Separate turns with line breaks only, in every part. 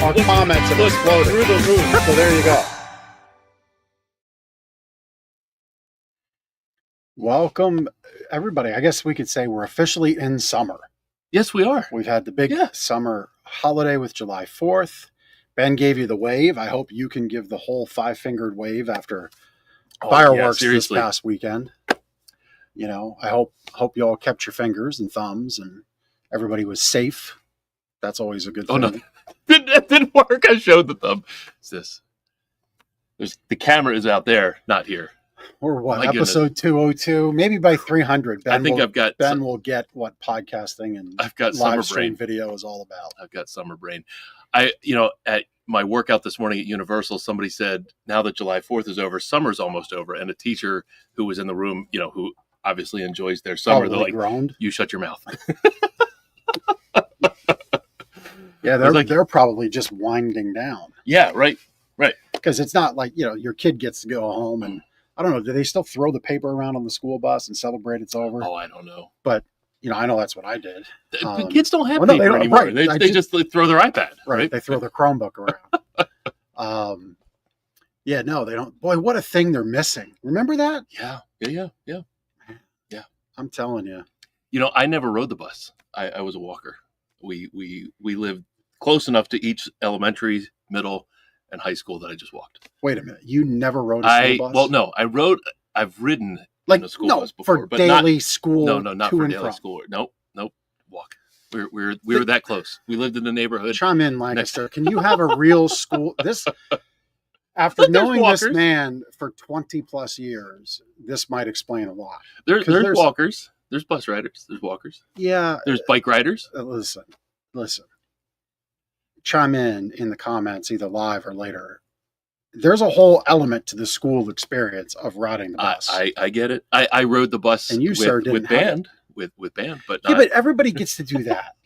our comments have exploded
through the roof.
So there you go. Welcome, everybody. I guess we could say we're officially in summer.
Yes, we are.
We've had the big summer holiday with July 4th. Ben gave you the wave. I hope you can give the whole five-fingered wave after fireworks this past weekend. You know, I hope you all kept your fingers and thumbs and everybody was safe. That's always a good thing.
Oh, no. It didn't work. I showed the thumb. It's this. The camera is out there, not here.
Or what? Episode 202, maybe by 300. Ben will get what podcasting and
I've got
live stream video is all about.
I've got summer brain. At my workout this morning at Universal, somebody said, now that July 4th is over, summer's almost over. And a teacher who was in the room, who obviously enjoys their summer, they're like, groaned. You shut your mouth.
Yeah, they're probably just winding down.
Yeah, right.
Because it's not like, your kid gets to go home and I don't know. Do they still throw the paper around on the school bus and celebrate it's over?
Oh, I don't know.
But, I know that's what I did.
The kids don't have paper anymore. Right. They just throw their iPad. Right.
They throw their Chromebook around. Yeah, no, they don't. Boy, what a thing they're missing. Remember that?
Yeah.
I'm telling you.
I never rode the bus. I was a walker. We lived close enough to each elementary, middle, and high school that I just walked.
Wait a minute. You never rode a school bus?
Well, no. I've ridden in a school bus before.
But daily school.
No, not for daily school. Nope. Walk. We were that close. We lived in the neighborhood.
Chime in, Lancaster. Can you have a real school? After knowing this man for 20 plus years, this might explain a lot.
There's walkers. There's bus riders. There's walkers.
Yeah.
There's bike riders.
Listen. Chime in the comments, either live or later. There's a whole element to the school experience of riding the bus.
I get it. I rode the bus
and you, sir, didn't
with band. With band, but
not. Yeah, but everybody gets to do that.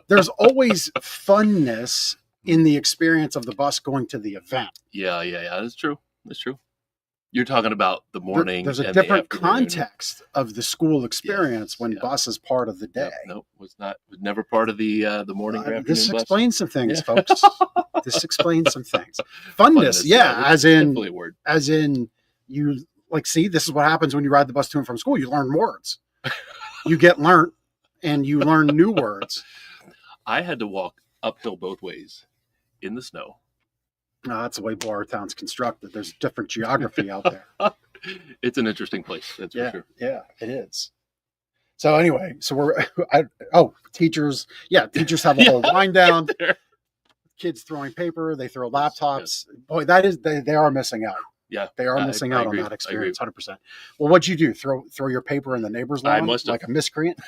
There's always funness in the experience of the bus going to the event.
Yeah. That's true. You're talking about the morning.
There's a different context of the school experience when bus is part of the day.
No, was never part of the morning.
This explains some things, folks. This explains some things. Funness, as in you see, this is what happens when you ride the bus to and from school. You learn words. You get learnt, and you learn new words.
I had to walk uphill both ways in the snow.
No, that's the way Bowertown's constructed. There's different geography out there.
It's an interesting place. That's for sure.
Yeah, it is. So anyway, teachers. Yeah, teachers have a whole wind down. Kids throwing paper. They throw laptops. Yes. Boy, they are missing out.
Yeah,
they are missing out on that experience. 100%. Well, what'd you do? Throw your paper in the neighbor's lawn like a miscreant?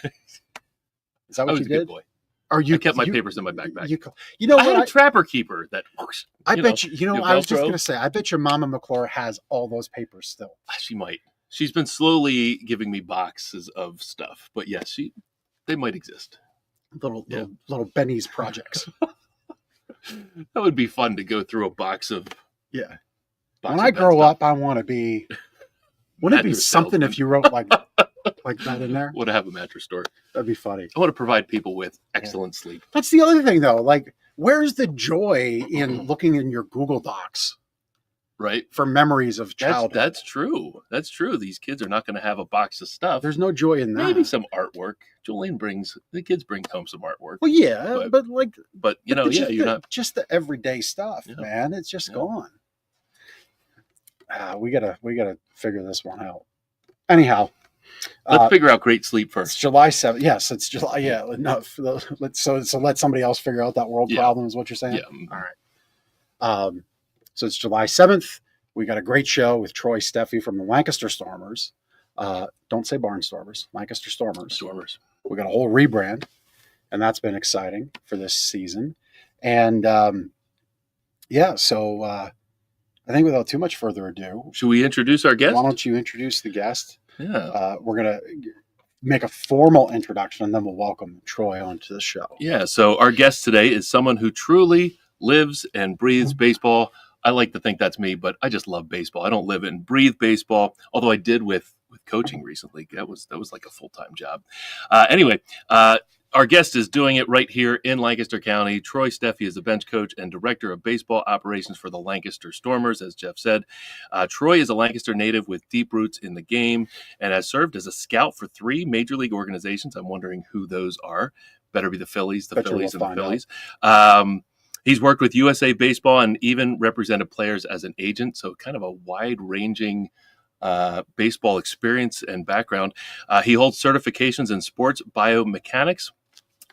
Is that what you did?
Good boy. I kept my papers in my backpack.
I
had a trapper keeper that works.
I bet you. I was just going to say. I bet your Mama McClure has all those papers still.
She might. She's been slowly giving me boxes of stuff, but yes, they might exist.
Little Benny's projects.
That would be fun to go through a box of.
Yeah. When I grow up, I want to be. Wouldn't it be something if you wrote like that in there?
Want to have a mattress store?
That'd be funny.
I want to provide people with excellent sleep.
That's the other thing, though. Where's the joy in looking in your Google Docs?
Right.
For memories of childhood.
That's true. That's true. These kids are not going to have a box of stuff.
There's no joy in that.
Maybe some artwork. The kids bring home some artwork.
Well, yeah, but
you're not
just the everyday stuff, man. It's just gone. We gotta figure this one out. Anyhow,
let's figure out great sleep first.
It's July 7th. Yes, it's July. Yeah, enough. So let somebody else figure out that world problem is what you're saying.
Yeah.
All right. So it's July 7th. We got a great show with Troy Steffy from the Lancaster Stormers. Don't say Barnstormers. Lancaster Stormers. We got a whole rebrand, and that's been exciting for this season. And so. I think without too much further ado,
should we introduce our guest?
Why don't you introduce the guest?
Yeah.
We're going to make a formal introduction, and then we'll welcome Troy onto the show.
Yeah, so our guest today is someone who truly lives and breathes baseball. I like to think that's me, but I just love baseball. I don't live and breathe baseball, although I did with coaching recently. That was like a full-time job. Anyway, Our guest is doing it right here in Lancaster County. Troy Steffy is the bench coach and director of baseball operations for the Lancaster Stormers, as Jeff said. Troy is a Lancaster native with deep roots in the game and has served as a scout for 3 major league organizations. I'm wondering who those are. Better be the Phillies, and the Phillies. He's worked with USA Baseball and even represented players as an agent, so kind of a wide-ranging baseball experience and background. He holds certifications in sports biomechanics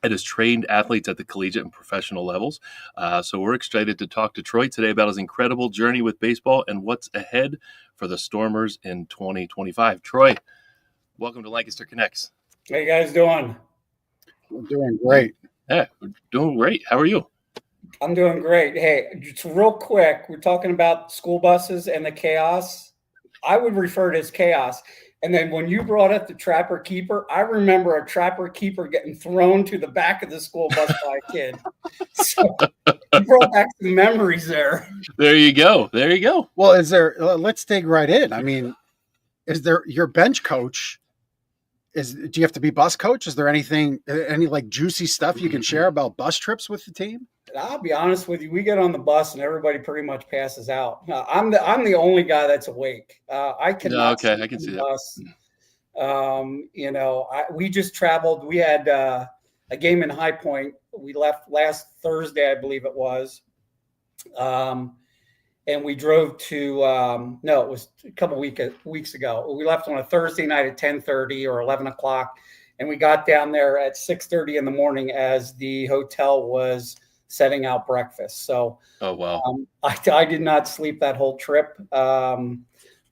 and has trained athletes at the collegiate and professional levels. So we're excited to talk to Troy today about his incredible journey with baseball and what's ahead for the Stormers in 2025. Troy, welcome to Lancaster Connects.
How you guys doing?
We're doing great.
Yeah, we're doing great. How are you?
I'm doing great. Hey, just real quick, we're talking about school buses and the chaos. I would refer to it as chaos. And then when you brought up the trapper keeper, I remember a trapper keeper getting thrown to the back of the school bus by a kid. So you brought back some memories there.
There you go. There you go.
Well, let's dig right in. I mean, is there your bench coach? Do you have to be bus coach? Is there any like juicy stuff you can share about bus trips with the team?
I'll be honest with you. We get on the bus and everybody pretty much passes out. I'm the only guy that's awake. I cannot.
Okay, I can see
bus. We just traveled. We had a game in High Point. We left last Thursday, I believe it was. And we drove to it was a couple weeks ago. We left on a Thursday night at 10:30 or 11 o'clock, and we got down there at 6:30 in the morning as the hotel was setting out breakfast. So,
oh wow,
I did not sleep that whole trip. But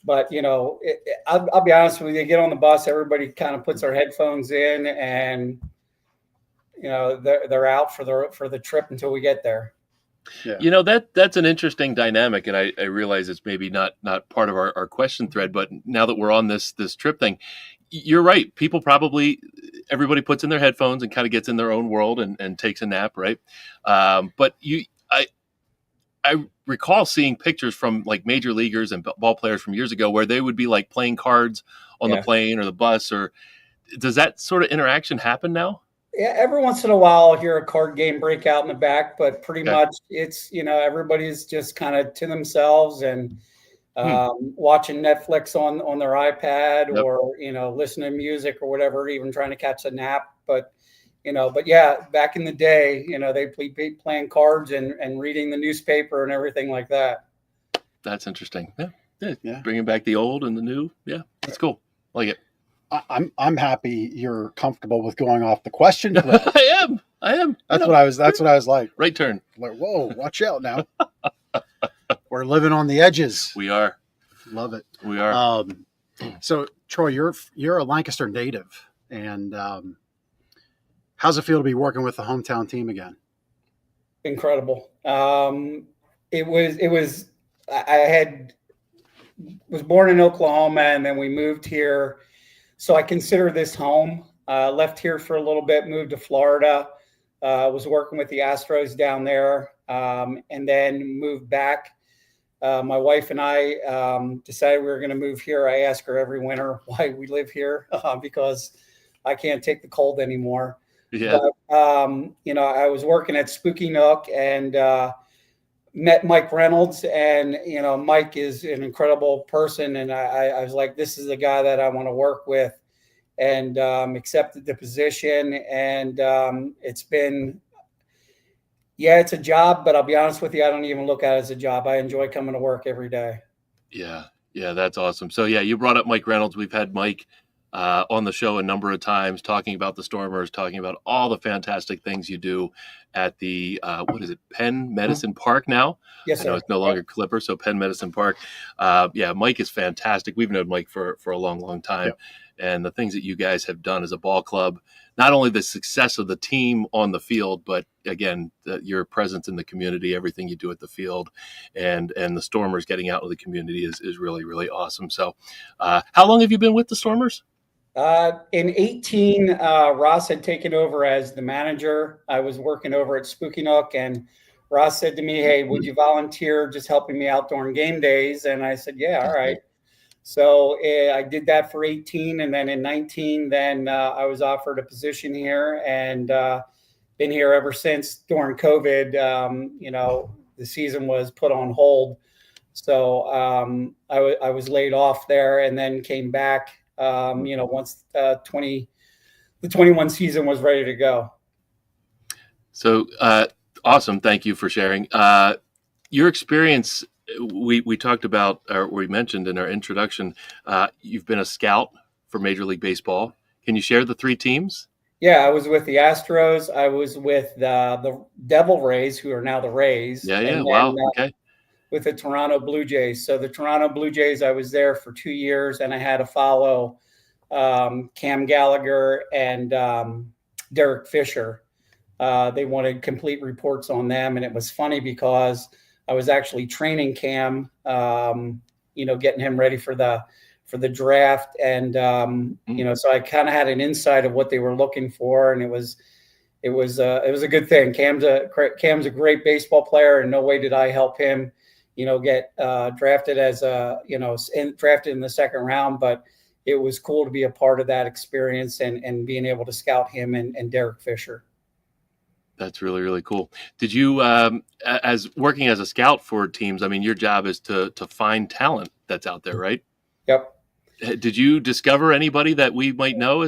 I'll be honest with you. Get on the bus, everybody kind of puts their headphones in, and they're out for the trip until we get there.
Yeah. That's an interesting dynamic, and I realize it's maybe not part of our question thread, but now that we're on this trip thing, you're right. People everybody puts in their headphones and kind of gets in their own world and takes a nap, right? But I recall seeing pictures from like major leaguers and ball players from years ago where they would be like playing cards on the plane or the bus. Or does that sort of interaction happen now?
Yeah, every once in a while I'll hear a card game break out in the back, but pretty much it's, everybody's just kind of to themselves and watching Netflix on their iPad or, listening to music or whatever, even trying to catch a nap. But back in the day, they'd be playing cards and reading the newspaper and everything like that.
That's interesting. Yeah. Bringing back the old and the new. Yeah, that's cool. I like it.
I'm happy you're comfortable with going off the question.
I am.
That's what I was like.
Right turn.
Like, whoa, watch out now. We're living on the edges.
We are.
Love it.
We are.
So Troy, you're a Lancaster native, and how's it feel to be working with the hometown team again?
Incredible. It was. I was born in Oklahoma, and then we moved here. So I consider this home. Left here for a little bit, moved to Florida, was working with the Astros down there, and then moved back. My wife and I decided we were going to move here. I ask her every winter why we live here because I can't take the cold anymore.
Yeah.
But, I was working at Spooky Nook and met Mike Reynolds, and Mike is an incredible person, and I was like, this is the guy that I want to work with, and accepted the position. And it's been, it's a job, but I'll be honest with you, I don't even look at it as a job. I enjoy coming to work every day.
Yeah, that's awesome. So you brought up Mike Reynolds. We've had Mike on the show a number of times, talking about the Stormers, talking about all the fantastic things you do at the Penn Medicine Park now.
Yes, sir.
I know it's no longer Clipper, so Penn Medicine Park. Mike is fantastic. We've known Mike for a long time. Yep. And the things that you guys have done as a ball club, not only the success of the team on the field, but again, your presence in the community, everything you do at the field, and the Stormers getting out in the community is really, really awesome. So how long have you been with the Stormers?
In 2018, Ross had taken over as the manager. I was working over at Spooky Nook, and Ross said to me, hey, would you volunteer just helping me out during game days? And I said, yeah, all right. So I did that for 18. And then in 19, then I was offered a position here and been here ever since. During COVID, the season was put on hold. So I was laid off there and then came back, once the 21 season was ready to go.
So awesome. Thank you for sharing. Your experience, we talked about, or we mentioned in our introduction, you've been a scout for Major League Baseball. Can you share the 3 teams?
Yeah, I was with the Astros. I was with the Devil Rays, who are now the Rays.
Yeah.
And
Wow.
then,
Okay.
with the Toronto Blue Jays. So the Toronto Blue Jays, I was there for 2 years, and I had to follow Cam Gallagher and Derek Fisher. They wanted complete reports on them, and it was funny because I was actually training Cam, getting him ready for the draft, and so I kind of had an insight of what they were looking for, and it was a good thing. Cam's a great baseball player, and no way did I help him, get drafted drafted in the second round, but it was cool to be a part of that experience and being able to scout him and Derek Fisher.
That's really, really cool. Did you, as working as a scout for teams, I mean, your job is to find talent that's out there, right?
Yep.
Did you discover anybody that we might know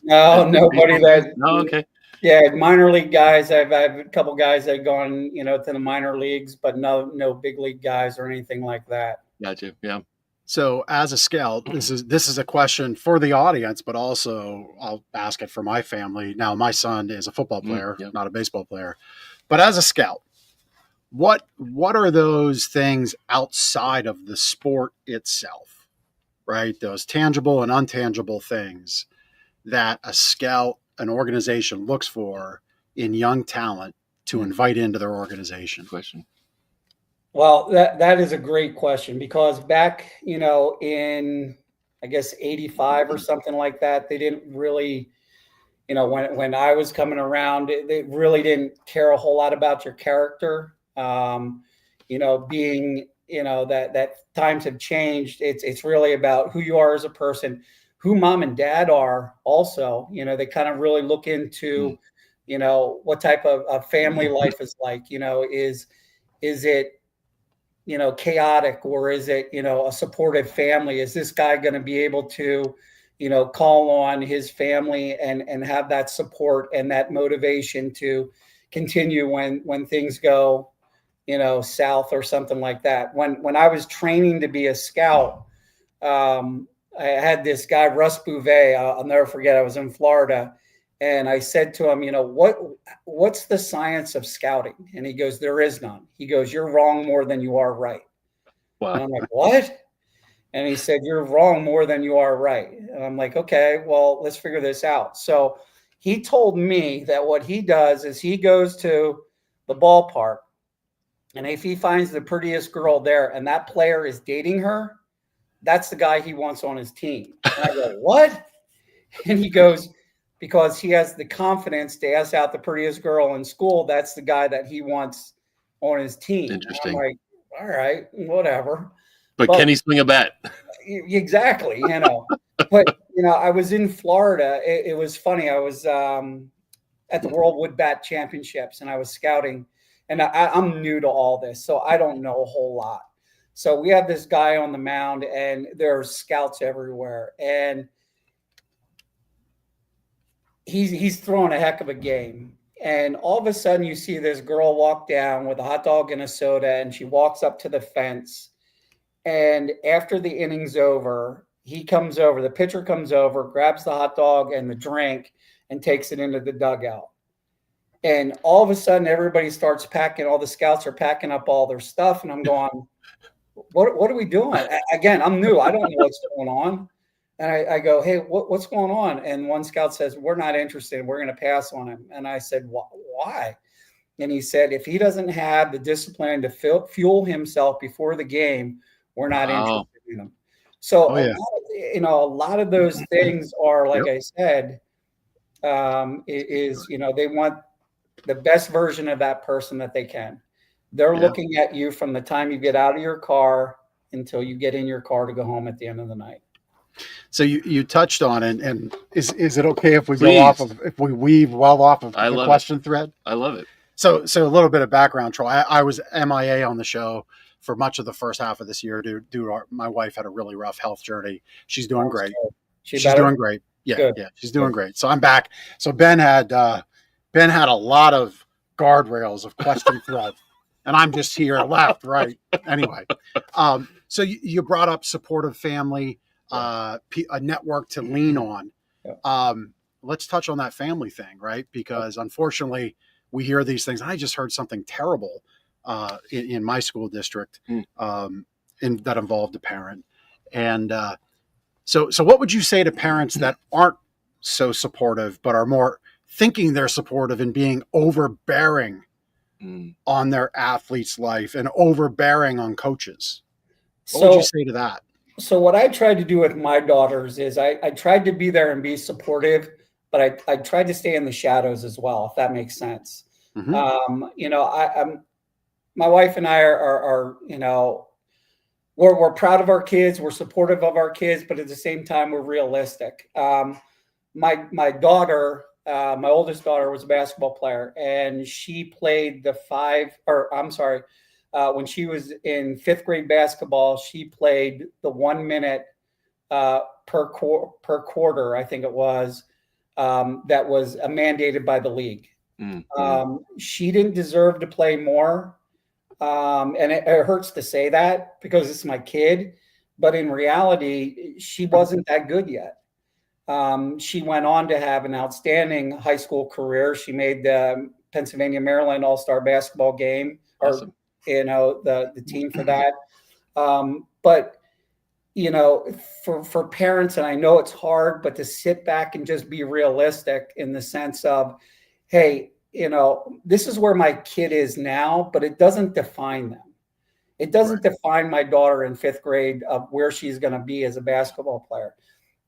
nobody that.
No, okay.
Yeah, minor league guys. I've a couple guys that have gone, to the minor leagues, but no big league guys or anything like that.
Gotcha. Yeah.
So as a scout, this is a question for the audience, but also I'll ask it for my family. Now, my son is a football player, not a baseball player, but as a scout, what are those things outside of the sport itself, right? Those tangible and intangible things that a scout, an organization looks for in young talent to invite into their organization?
Question.
Well, that is a great question, because back, in, I guess, 85 or something like that, they didn't really, when I was coming around, they really didn't care a whole lot about your character. Being, that times have changed. It's really about who you are as a person, who mom and dad are also. They kind of really look into, what type of family life is like. Is it, chaotic, or is it, a supportive family? Is this guy going to be able to, call on his family and have that support and that motivation to continue when things go, south or something like that? When I was training to be a scout, I had this guy, Russ Bouvet. I'll never forget. I was in Florida, and I said to him, what's the science of scouting? And he goes, there is none. He goes, you're wrong more than you are right. Wow. And I'm like, what? And he said, you're wrong more than you are right. And I'm like, okay, well, let's figure this out. So he told me that what he does is he goes to the ballpark, and if he finds the prettiest girl there and that player is dating her, that's the guy he wants on his team. And I go, what? And he goes, because he has the confidence to ask out the prettiest girl in school, that's the guy that he wants on his team.
Interesting.
I'm like, all right, whatever.
But can he swing a bat?
Exactly, But, I was in Florida. It was funny. I was at the World Wood Bat Championships, and I was scouting. And I'm new to all this, so I don't know a whole lot. So we have this guy on the mound, and there are scouts everywhere. And he's throwing a heck of a game. And all of a sudden you see this girl walk down with a hot dog and a soda, and she walks up to the fence. And after the inning's over, the pitcher comes over, grabs the hot dog and the drink and takes it into the dugout. And all of a sudden everybody starts packing, all the scouts are packing up all their stuff. And I'm going, what are we doing? Again, I'm new. I don't know what's going on. And I go, hey, what's going on? And one scout says, we're not interested. We're going to pass on him. And I said, why? And he said, if he doesn't have the discipline to fuel himself before the game, we're not interested in him. So, a lot of those things are, like I said, they want the best version of that person that they can. They're looking at you from the time you get out of your car until you get in your car to go home at the end of the night.
So you touched on it, and is it okay if we
Please.
weave well off of the question thread?
I love it.
So a little bit of background, Troy. I was MIA on the show for much of the first half of this year. My wife had a really rough health journey. She's doing great. She's doing great. Yeah,
Good.
yeah, she's doing great. So I'm back. So Ben had a lot of guardrails of question thread, and I'm just here, left, right. Anyway, so you brought up supportive family, a network to lean on.
Yeah.
Let's touch on that family thing, right? Because unfortunately, we hear these things. I just heard something terrible in my school district that involved a parent. And so what would you say to parents that aren't so supportive, but are more thinking they're supportive and being overbearing on their athlete's life and overbearing on coaches? What would you say to that?
So what I tried to do with my daughters is I tried to be there and be supportive, but I tried to stay in the shadows as well, if that makes sense. Mm-hmm. My wife and I are we're proud of our kids. We're supportive of our kids, but at the same time, we're realistic. My daughter, my oldest daughter, was a basketball player, and she played when she was in fifth grade basketball, she played the 1 minute per quarter, I think it was, that was mandated by the league. Mm-hmm. She didn't deserve to play more. And it hurts to say that because it's my kid, but in reality, she wasn't that good yet. She went on to have an outstanding high school career. She made the Pennsylvania, Maryland All-Star basketball game, awesome. Or, the team for that. But, for parents, and I know it's hard, but to sit back and just be realistic in the sense of, hey, this is where my kid is now, but it doesn't define them. It doesn't define my daughter in fifth grade of where she's going to be as a basketball player.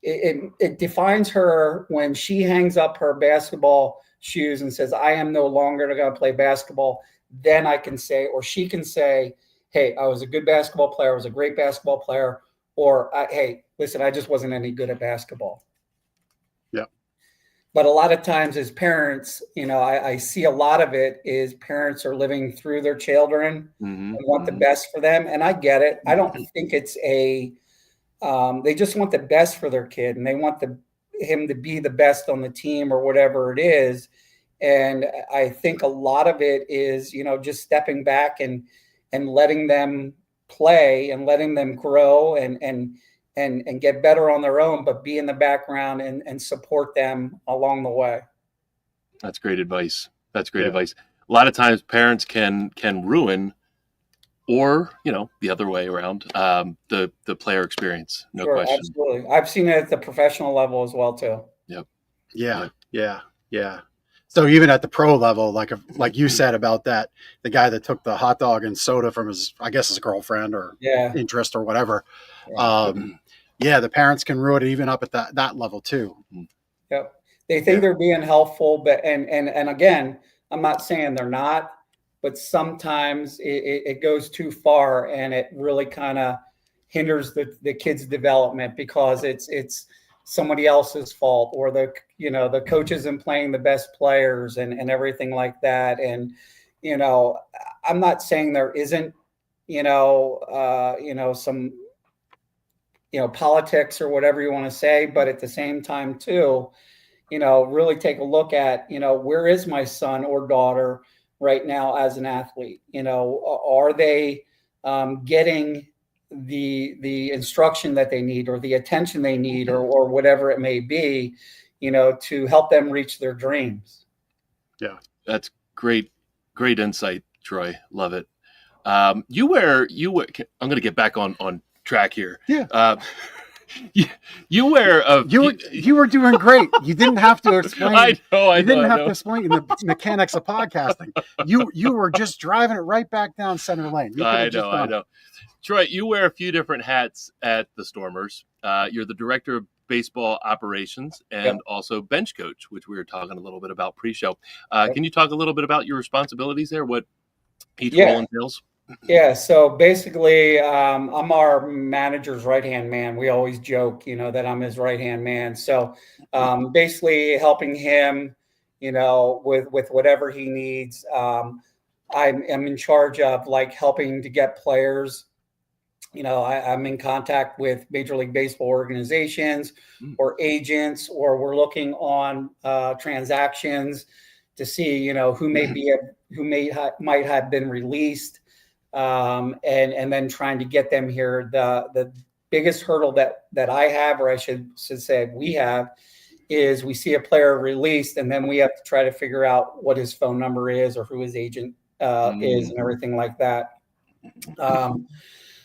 It defines her when she hangs up her basketball shoes and says, I am no longer going to play basketball. Then I can say, or she can say, hey, I was a good basketball player. I was a great basketball player. Or, hey, listen, I just wasn't any good at basketball.
Yeah.
But a lot of times as parents, I see a lot of it is parents are living through their children and want the best for them. And I get it. I don't think it's they just want the best for their kid, and they want him to be the best on the team or whatever it is. And I think a lot of it is, just stepping back and letting them play and letting them grow and get better on their own, but be in the background and support them along the way.
That's great advice. Advice. A lot of times parents can ruin, or, the other way around, the player experience. No question.
Absolutely. I've seen it at the professional level as well too.
Yep.
Yeah. So even at the pro level, like you said about that, the guy that took the hot dog and soda from his girlfriend or interest or whatever. The parents can ruin it even up at that level too.
Yep. They think they're being helpful, but and again, I'm not saying they're not, but sometimes it goes too far and it really kind of hinders the kid's development because it's somebody else's fault, or the coach isn't playing the best players and everything like that. And, I'm not saying there isn't, some, politics or whatever you want to say, but at the same time too, really take a look at, where is my son or daughter right now as an athlete? Are they getting the instruction that they need or the attention they need or whatever it may be, to help them reach their dreams.
Yeah, that's great insight, Troy. Love it. I'm going to get back on track here.
Yeah.
You
were doing great. You didn't have to explain.
I know.
You didn't have to explain the mechanics of podcasting. You were just driving it right back down center lane.
I know. Troy, you wear a few different hats at the Stormers. You're the director of baseball operations and also bench coach, which we were talking a little bit about pre-show. Can you talk a little bit about your responsibilities there? What each role entails?
Yeah. So basically, I'm our manager's right-hand man. We always joke, that I'm his right-hand man. So basically helping him, with whatever he needs. I'm in charge of like helping to get players. I'm in contact with Major League Baseball organizations or agents, or we're looking on transactions to see, might have been released, and then trying to get them here. The biggest hurdle that I have, or I should say we have, is we see a player released, and then we have to try to figure out what his phone number is or who his agent is and everything like that.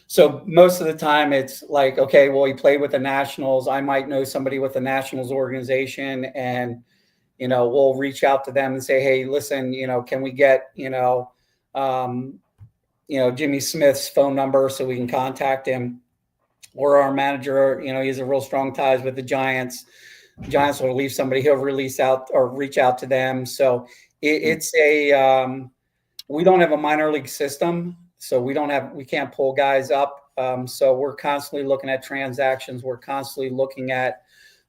So most of the time it's like, okay, well, he played with the Nationals. I might know somebody with the Nationals organization, and, we'll reach out to them and say, hey, listen, can we get, Jimmy Smith's phone number so we can contact him? Or our manager, he has a real strong ties with the Giants. Giants will leave somebody, he'll release out or reach out to them. So it's we don't have a minor league system. So we can't pull guys up. So we're constantly looking at transactions. We're constantly looking at,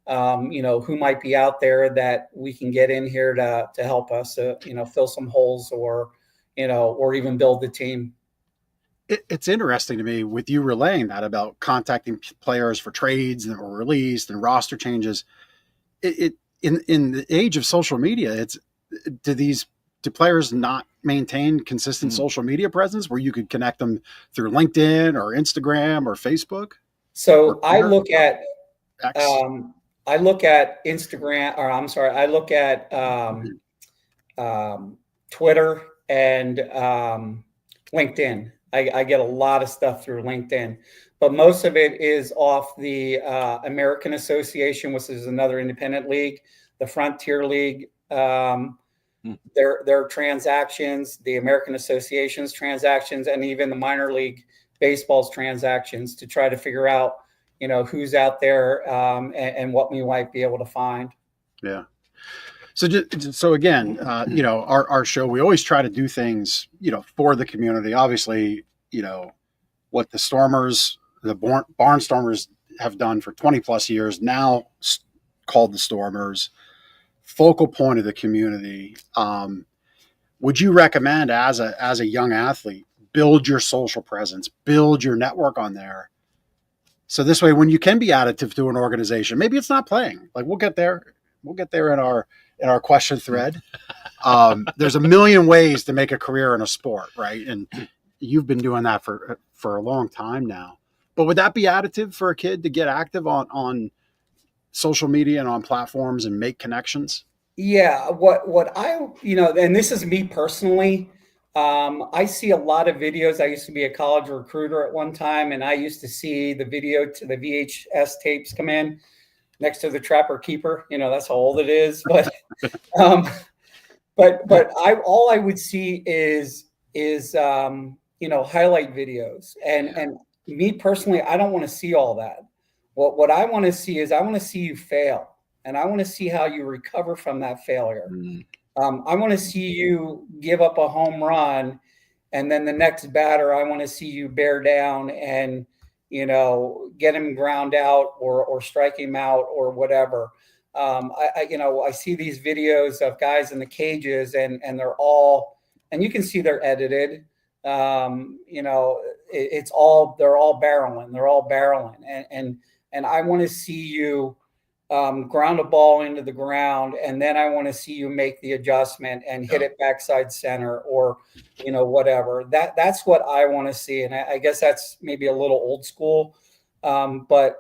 who might be out there that we can get in here to help us, fill some holes or even build the team.
It's interesting to me with you relaying that about contacting players for trades that were released and roster changes. In the age of social media, do players not maintain consistent social media presence where you could connect them through LinkedIn or Instagram or Facebook?
So I look at Instagram, or I'm sorry, I look at Twitter and LinkedIn. I get a lot of stuff through LinkedIn, but most of it is off the American Association, which is another independent league, the Frontier League. Their transactions, the American Association's transactions, and even the minor league baseball's transactions to try to figure out, who's out there and what we might be able to find.
Yeah. So again, our show, we always try to do things, for the community. Obviously, what the Stormers, the Barnstormers have done for 20 plus years, now called the Stormers, focal point of the community. Would you recommend as a young athlete, build your social presence, build your network on there? So this way, when you can be additive to an organization, maybe it's not playing. Like we'll get there in our question thread. There's a million ways to make a career in a sport, right? And you've been doing that for a long time now. But would that be additive for a kid to get active on social media and on platforms and make connections?
Yeah, what I, and this is me personally. I see a lot of videos. I used to be a college recruiter at one time, and I used to see the VHS tapes come in next to the Trapper Keeper. That's how old it is. But but all I would see is highlight videos, and me personally, I don't want to see all that. What I want to see is I want to see you fail, and I want to see how you recover from that failure. I want to see you give up a home run, and then the next batter, I want to see you bear down and get him ground out or strike him out or whatever. I see these videos of guys in the cages, and they're all, and you can see they're edited. It's all, they're all barreling, and I want to see you ground a ball into the ground, and then I want to see you make the adjustment and hit it backside center or whatever. That's what I want to see, and I guess that's maybe a little old school, but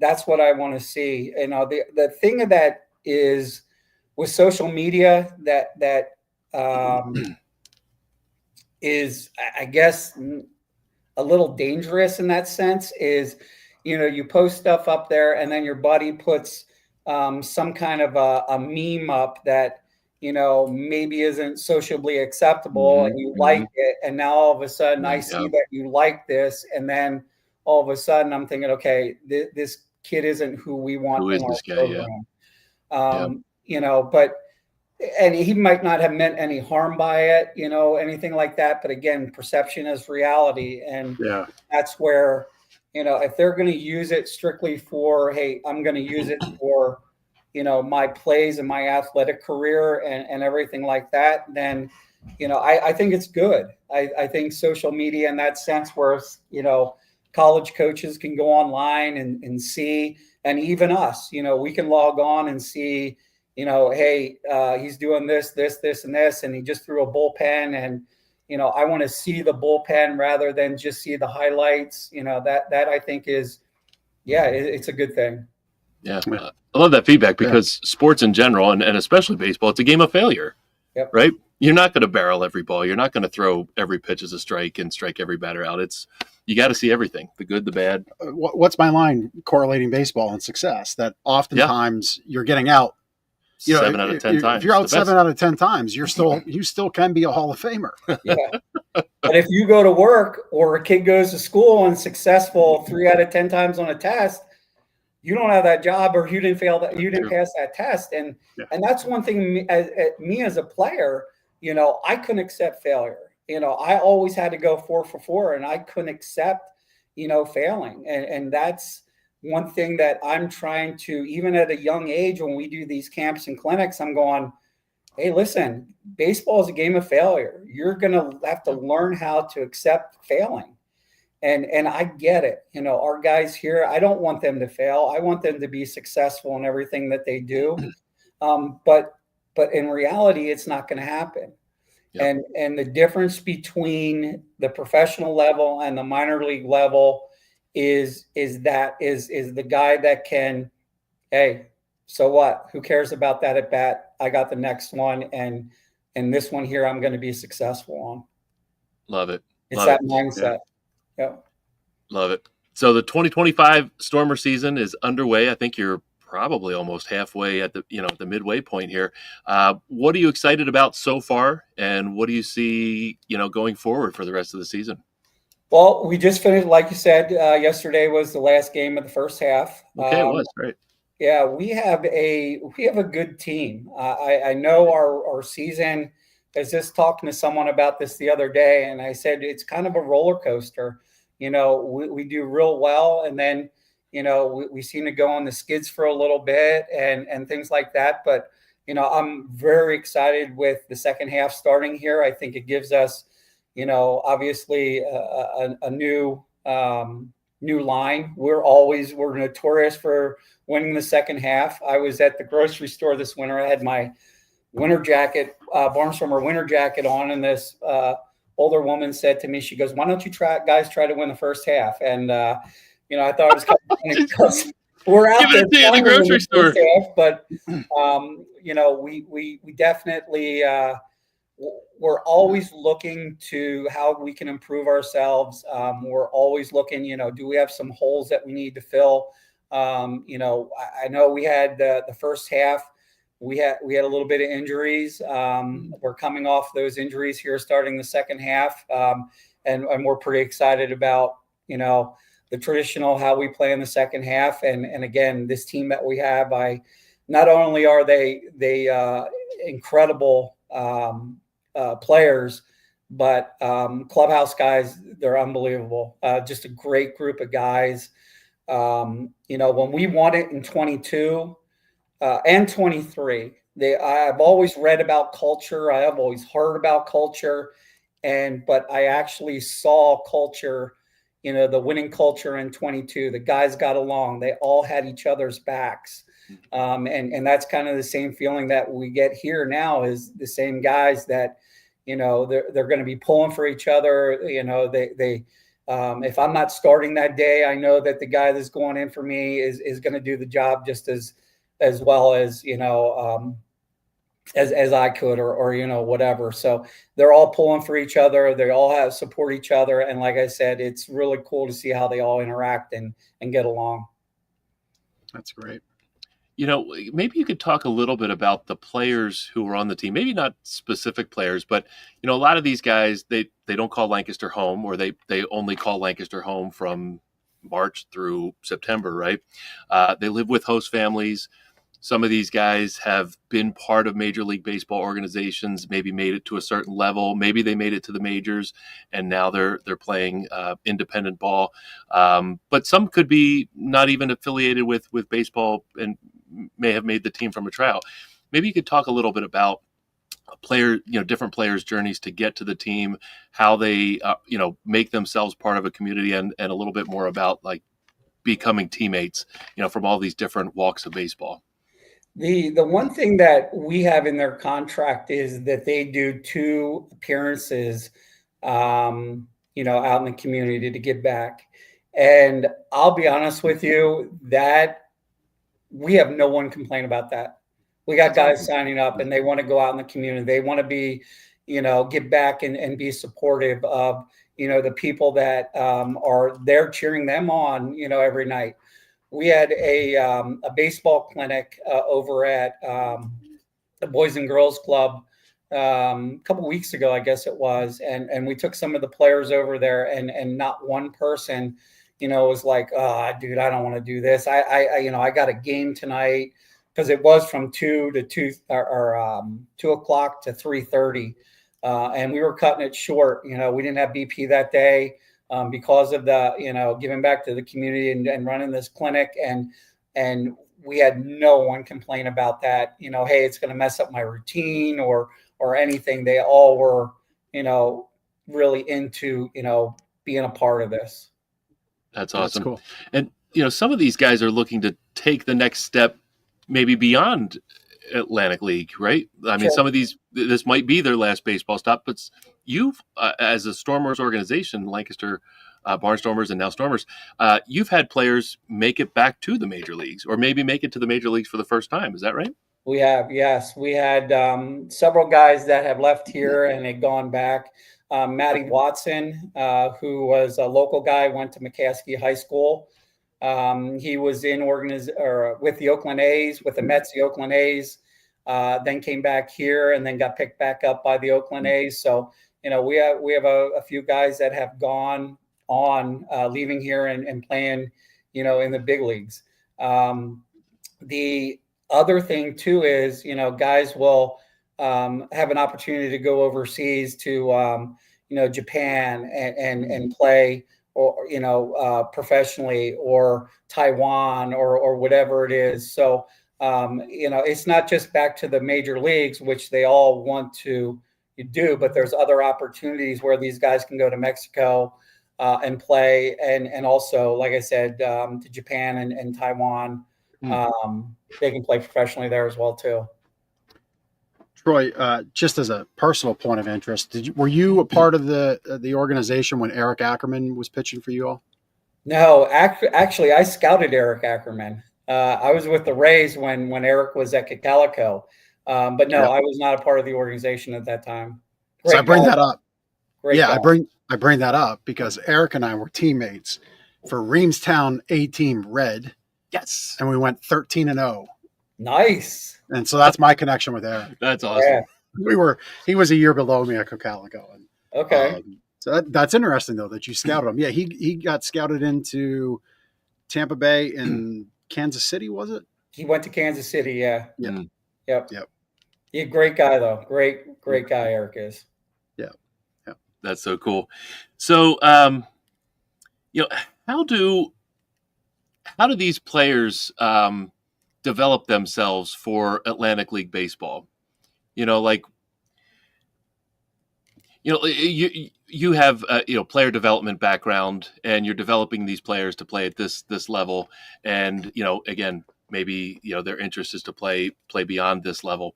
that's what I want to see. The thing of that is with social media that is, I guess, a little dangerous in that sense is, you post stuff up there and then your buddy puts some kind of a meme up that, maybe isn't socially acceptable, and you like it. And now all of a sudden I see that you like this. And then all of a sudden I'm thinking, okay, this kid isn't who we want in our program. But and he might not have meant any harm by it, anything like that. But again, perception is reality. And that's where, if they're going to use it strictly for, hey, I'm going to use it for, my plays and my athletic career and everything like that, then, I think it's good. I think social media in that sense where, college coaches can go online and see, and even us, we can log on and see, hey, he's doing this, and this, and he just threw a bullpen. And, I want to see the bullpen rather than just see the highlights. That I think is, it's a good thing.
Yeah. I love that feedback because sports in general, and especially baseball, it's a game of failure, right? You're not going to barrel every ball. You're not going to throw every pitch as a strike and strike every batter out. You got to see everything, the good, the bad.
What's my line correlating baseball and success? That oftentimes you're getting out
7 out of 10 times.
If you're out 7 out of 10 times, you still can be a Hall of Famer.
But if you go to work or a kid goes to school and successful 3 out of 10 times on a test, you don't have that job, or you didn't pass that test. And that's one thing me as a player, I couldn't accept failure. I always had to go 4 for 4, and I couldn't accept, failing. And that's one thing that I'm trying to, even at a young age, when we do these camps and clinics, I'm going, hey, listen, baseball is a game of failure. You're going to have to learn how to accept failing. And I get it. Our guys here, I don't want them to fail. I want them to be successful in everything that they do. But in reality, it's not going to happen. Yep. And the difference between the professional level and the minor league level is the guy that can, hey, so what? Who cares about that at bat? I got the next one, and this one here I'm going to be successful on.
Love it.
It's that mindset. Yeah.
Love it. So the 2025 Stormer season is underway. I think you're probably almost halfway at the midway point here. What are you excited about so far, and what do you see, going forward for the rest of the season?
Well, we just finished, like you said, yesterday was the last game of the first half.
Okay, it was great.
Yeah, we have a good team. I know our season. I was just talking to someone about this the other day, and I said it's kind of a roller coaster. We do real well, and then we seem to go on the skids for a little bit and things like that. But I'm very excited with the second half starting here. I think it gives us, obviously a new line. We're notorious for winning the second half. I was at the grocery store this winter. I had my winter jacket, Barnstormer winter jacket on, and this older woman said to me, she goes, "Why don't you guys try to win the first half?" And I thought it was kind of funny because we're out there
in the grocery store.
Half, but we definitely we're always looking to how we can improve ourselves. We're always looking, do we have some holes that we need to fill? I know we had the first half. We had a little bit of injuries. We're coming off those injuries here starting the second half. And we're pretty excited about, the traditional, how we play in the second half. And again, this team that we have, not only are they incredible players, but clubhouse guys, they're unbelievable. Just a great group of guys. When we won it in 22, and 23. I've always read about culture. I have always heard about culture, but I actually saw culture, the winning culture in 22. The guys got along. They all had each other's backs, and that's kind of the same feeling that we get here now. Is the same guys that, they're going to be pulling for each other. If I'm not starting that day, I know that the guy that's going in for me is going to do the job just as well as, as I could or whatever. So they're all pulling for each other. They all support each other. And like I said, it's really cool to see how they all interact and get along.
That's great.
Maybe you could talk a little bit about the players who were on the team, maybe not specific players, but, a lot of these guys, they don't call Lancaster home, or they only call Lancaster home from March through September, right? They live with host families. some of these guys have been part of Major League Baseball organizations, maybe made it to a certain level, maybe they made it to the majors, and now they're playing independent ball. But some could be not even affiliated with baseball and may have made the team from a tryout. Maybe you could talk a little bit about different players' journeys to get to the team, how they make themselves part of a community, and a little bit more about like becoming teammates, from all these different walks of baseball.
The one thing that we have in their contract is that they do 2 appearances, out in the community to give back. And I'll be honest with you, that we have no one complain about that. We got guys signing up and they want to go out in the community. They want to be, give back and be supportive of, the people that are there cheering them on, every night. We had a baseball clinic over at the Boys and Girls Club a couple weeks ago, I guess it was. And we took some of the players over there and not one person, was like, oh, dude, I don't want to do this. I got a game tonight. Because it was from 2 o'clock to 3:30, and we were cutting it short. We didn't have BP that day because of the giving back to the community and running this clinic, and we had no one complain about that. Hey, it's going to mess up my routine or anything. They all were really into being a part of this.
That's awesome.
That's cool.
And some of these guys are looking to take the next step, maybe beyond Atlantic League, right? I mean, some of this might be their last baseball stop, but you've, as a Stormers organization, Lancaster Barnstormers and now Stormers, you've had players make it back to the major leagues, or maybe make it to the major leagues for the first time. Is that right?
We have, yes. We had several guys that have left here and had gone back. Matty Watson, who was a local guy, went to McCaskey High School. He was with the Oakland A's, with the Mets, the Oakland A's, then came back here and then got picked back up by the Oakland A's. So, we have a few guys that have gone on, leaving here and playing, in the big leagues. The other thing too is, guys will have an opportunity to go overseas to, Japan and play, or professionally, or Taiwan, or whatever it is. So it's not just back to the major leagues, which they all want to do, but there's other opportunities where these guys can go to Mexico and play, and also, like I said, to Japan and Taiwan. They can play professionally there as well too.
Troy, just as a personal point of interest, were you a part of the organization when Eric Ackerman was pitching for you all?
No, actually, I scouted Eric Ackerman. I was with the Rays when Eric was at Calico, but no, I was not a part of the organization at that time.
So I bring that up.
Yeah,
I bring that up because Eric and I were teammates for Reamstown A-Team Red.
Yes,
and we went 13-0.
Nice.
And so that's my connection with Eric.
That's awesome.
Yeah.
He was a year below me at Calico.
Okay.
So that's interesting though, that you scouted him. Yeah. He got scouted into Tampa Bay and Kansas City, was it?
He went to Kansas City. Yeah.
Yeah.
Yep.
Yep.
He's a great guy though. Great guy. Eric is.
Yeah. Yeah.
That's so cool. So, how do these players, develop themselves for Atlantic League baseball? You have player development background, and you're developing these players to play at this level, and again, maybe their interest is to play beyond this level.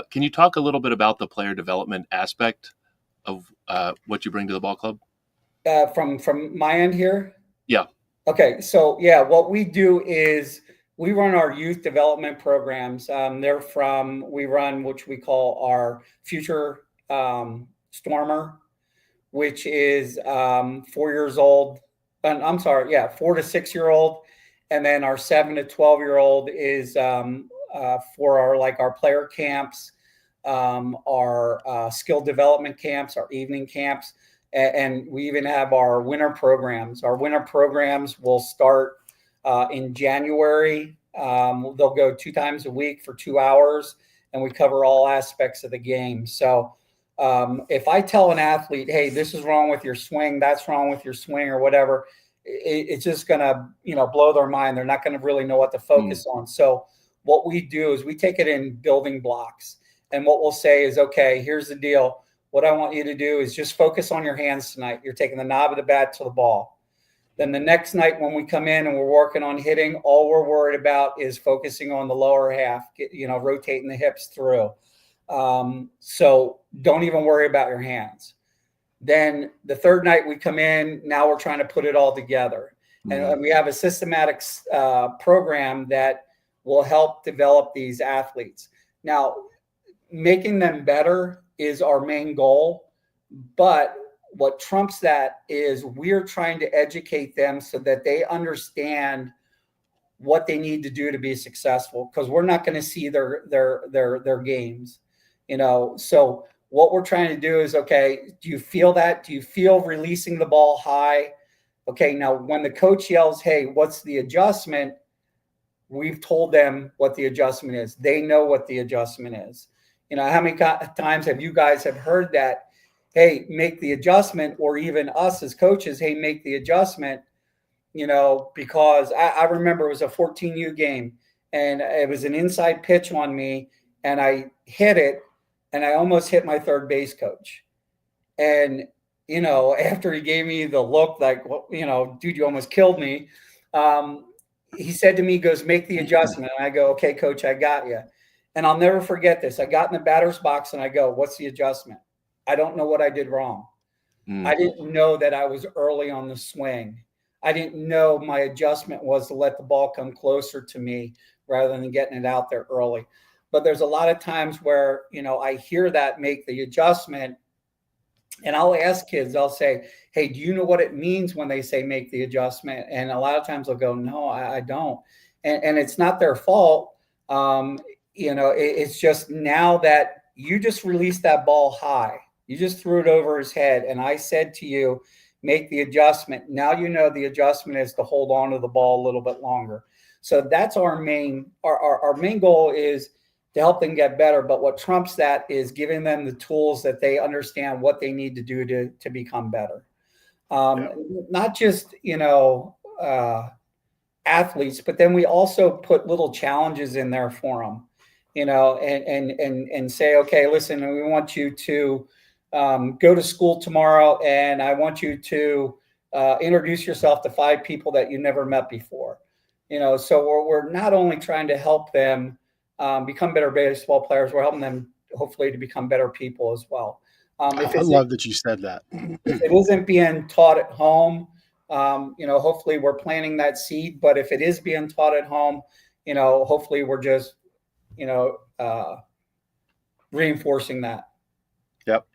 Can you talk a little bit about the player development aspect of what you bring to the ball club?
From my end here?
Yeah.
Okay, so what we do is we run our youth development programs. We run which we call our future Stormer, which is 4 years old. 4 to 6 year old, and then our 7 to 12-year-old is for our player camps, our skill development camps, our evening camps, and we even have our winter programs. Our winter programs will start in January They'll go 2 times a week for 2 hours, and we cover all aspects of the game. So if I tell an athlete, hey, this is wrong with your swing, that's wrong with your swing, or whatever, it's just going to, blow their mind. They're not going to really know what to focus on. So what we do is we take it in building blocks. And what we'll say is, okay, here's the deal. What I want you to do is just focus on your hands tonight. You're taking the knob of the bat to the ball. Then the next night when we come in and we're working on hitting, all we're worried about is focusing on the lower half, rotating the hips through. So don't even worry about your hands. Then the third night we come in, now we're trying to put it all together. And we have a systematic program that will help develop these athletes. Now, making them better is our main goal, but what trumps that is we're trying to educate them so that they understand what they need to do to be successful, because we're not going to see their games, So what we're trying to do is, okay, do you feel that? Do you feel releasing the ball high? Okay, now when the coach yells, hey, what's the adjustment? We've told them what the adjustment is. They know what the adjustment is. How many times have you guys have heard that? Hey, make the adjustment, or even us as coaches, hey, make the adjustment, because I remember it was a 14U game and it was an inside pitch on me and I hit it and I almost hit my third base coach. And, after he gave me the look like, well, dude, you almost killed me. He said to me, he goes, make the adjustment. And I go, okay, coach, I got you. And I'll never forget this. I got in the batter's box and I go, what's the adjustment? I don't know what I did wrong. I didn't know that I was early on the swing. I didn't know my adjustment was to let the ball come closer to me rather than getting it out there early. But there's a lot of times where, I hear that, make the adjustment, and I'll ask kids, I'll say, hey, do you know what it means when they say make the adjustment? And a lot of times they'll go, no, I don't. And it's not their fault. It's just now that you just released that ball high. You just threw it over his head. And I said to you, make the adjustment. Now the adjustment is to hold on to the ball a little bit longer. So that's our main goal is to help them get better. But what trumps that is giving them the tools that they understand what they need to do to become better. Not just, athletes, but then we also put little challenges in there for them, and say, okay, listen, we want you to go to school tomorrow, and I want you to introduce yourself to 5 people that you never met before. So we're not only trying to help them become better baseball players, we're helping them hopefully to become better people as well.
I love that you said that.
If it isn't being taught at home, hopefully we're planting that seed. But if it is being taught at home, hopefully we're just, reinforcing that.
Yep.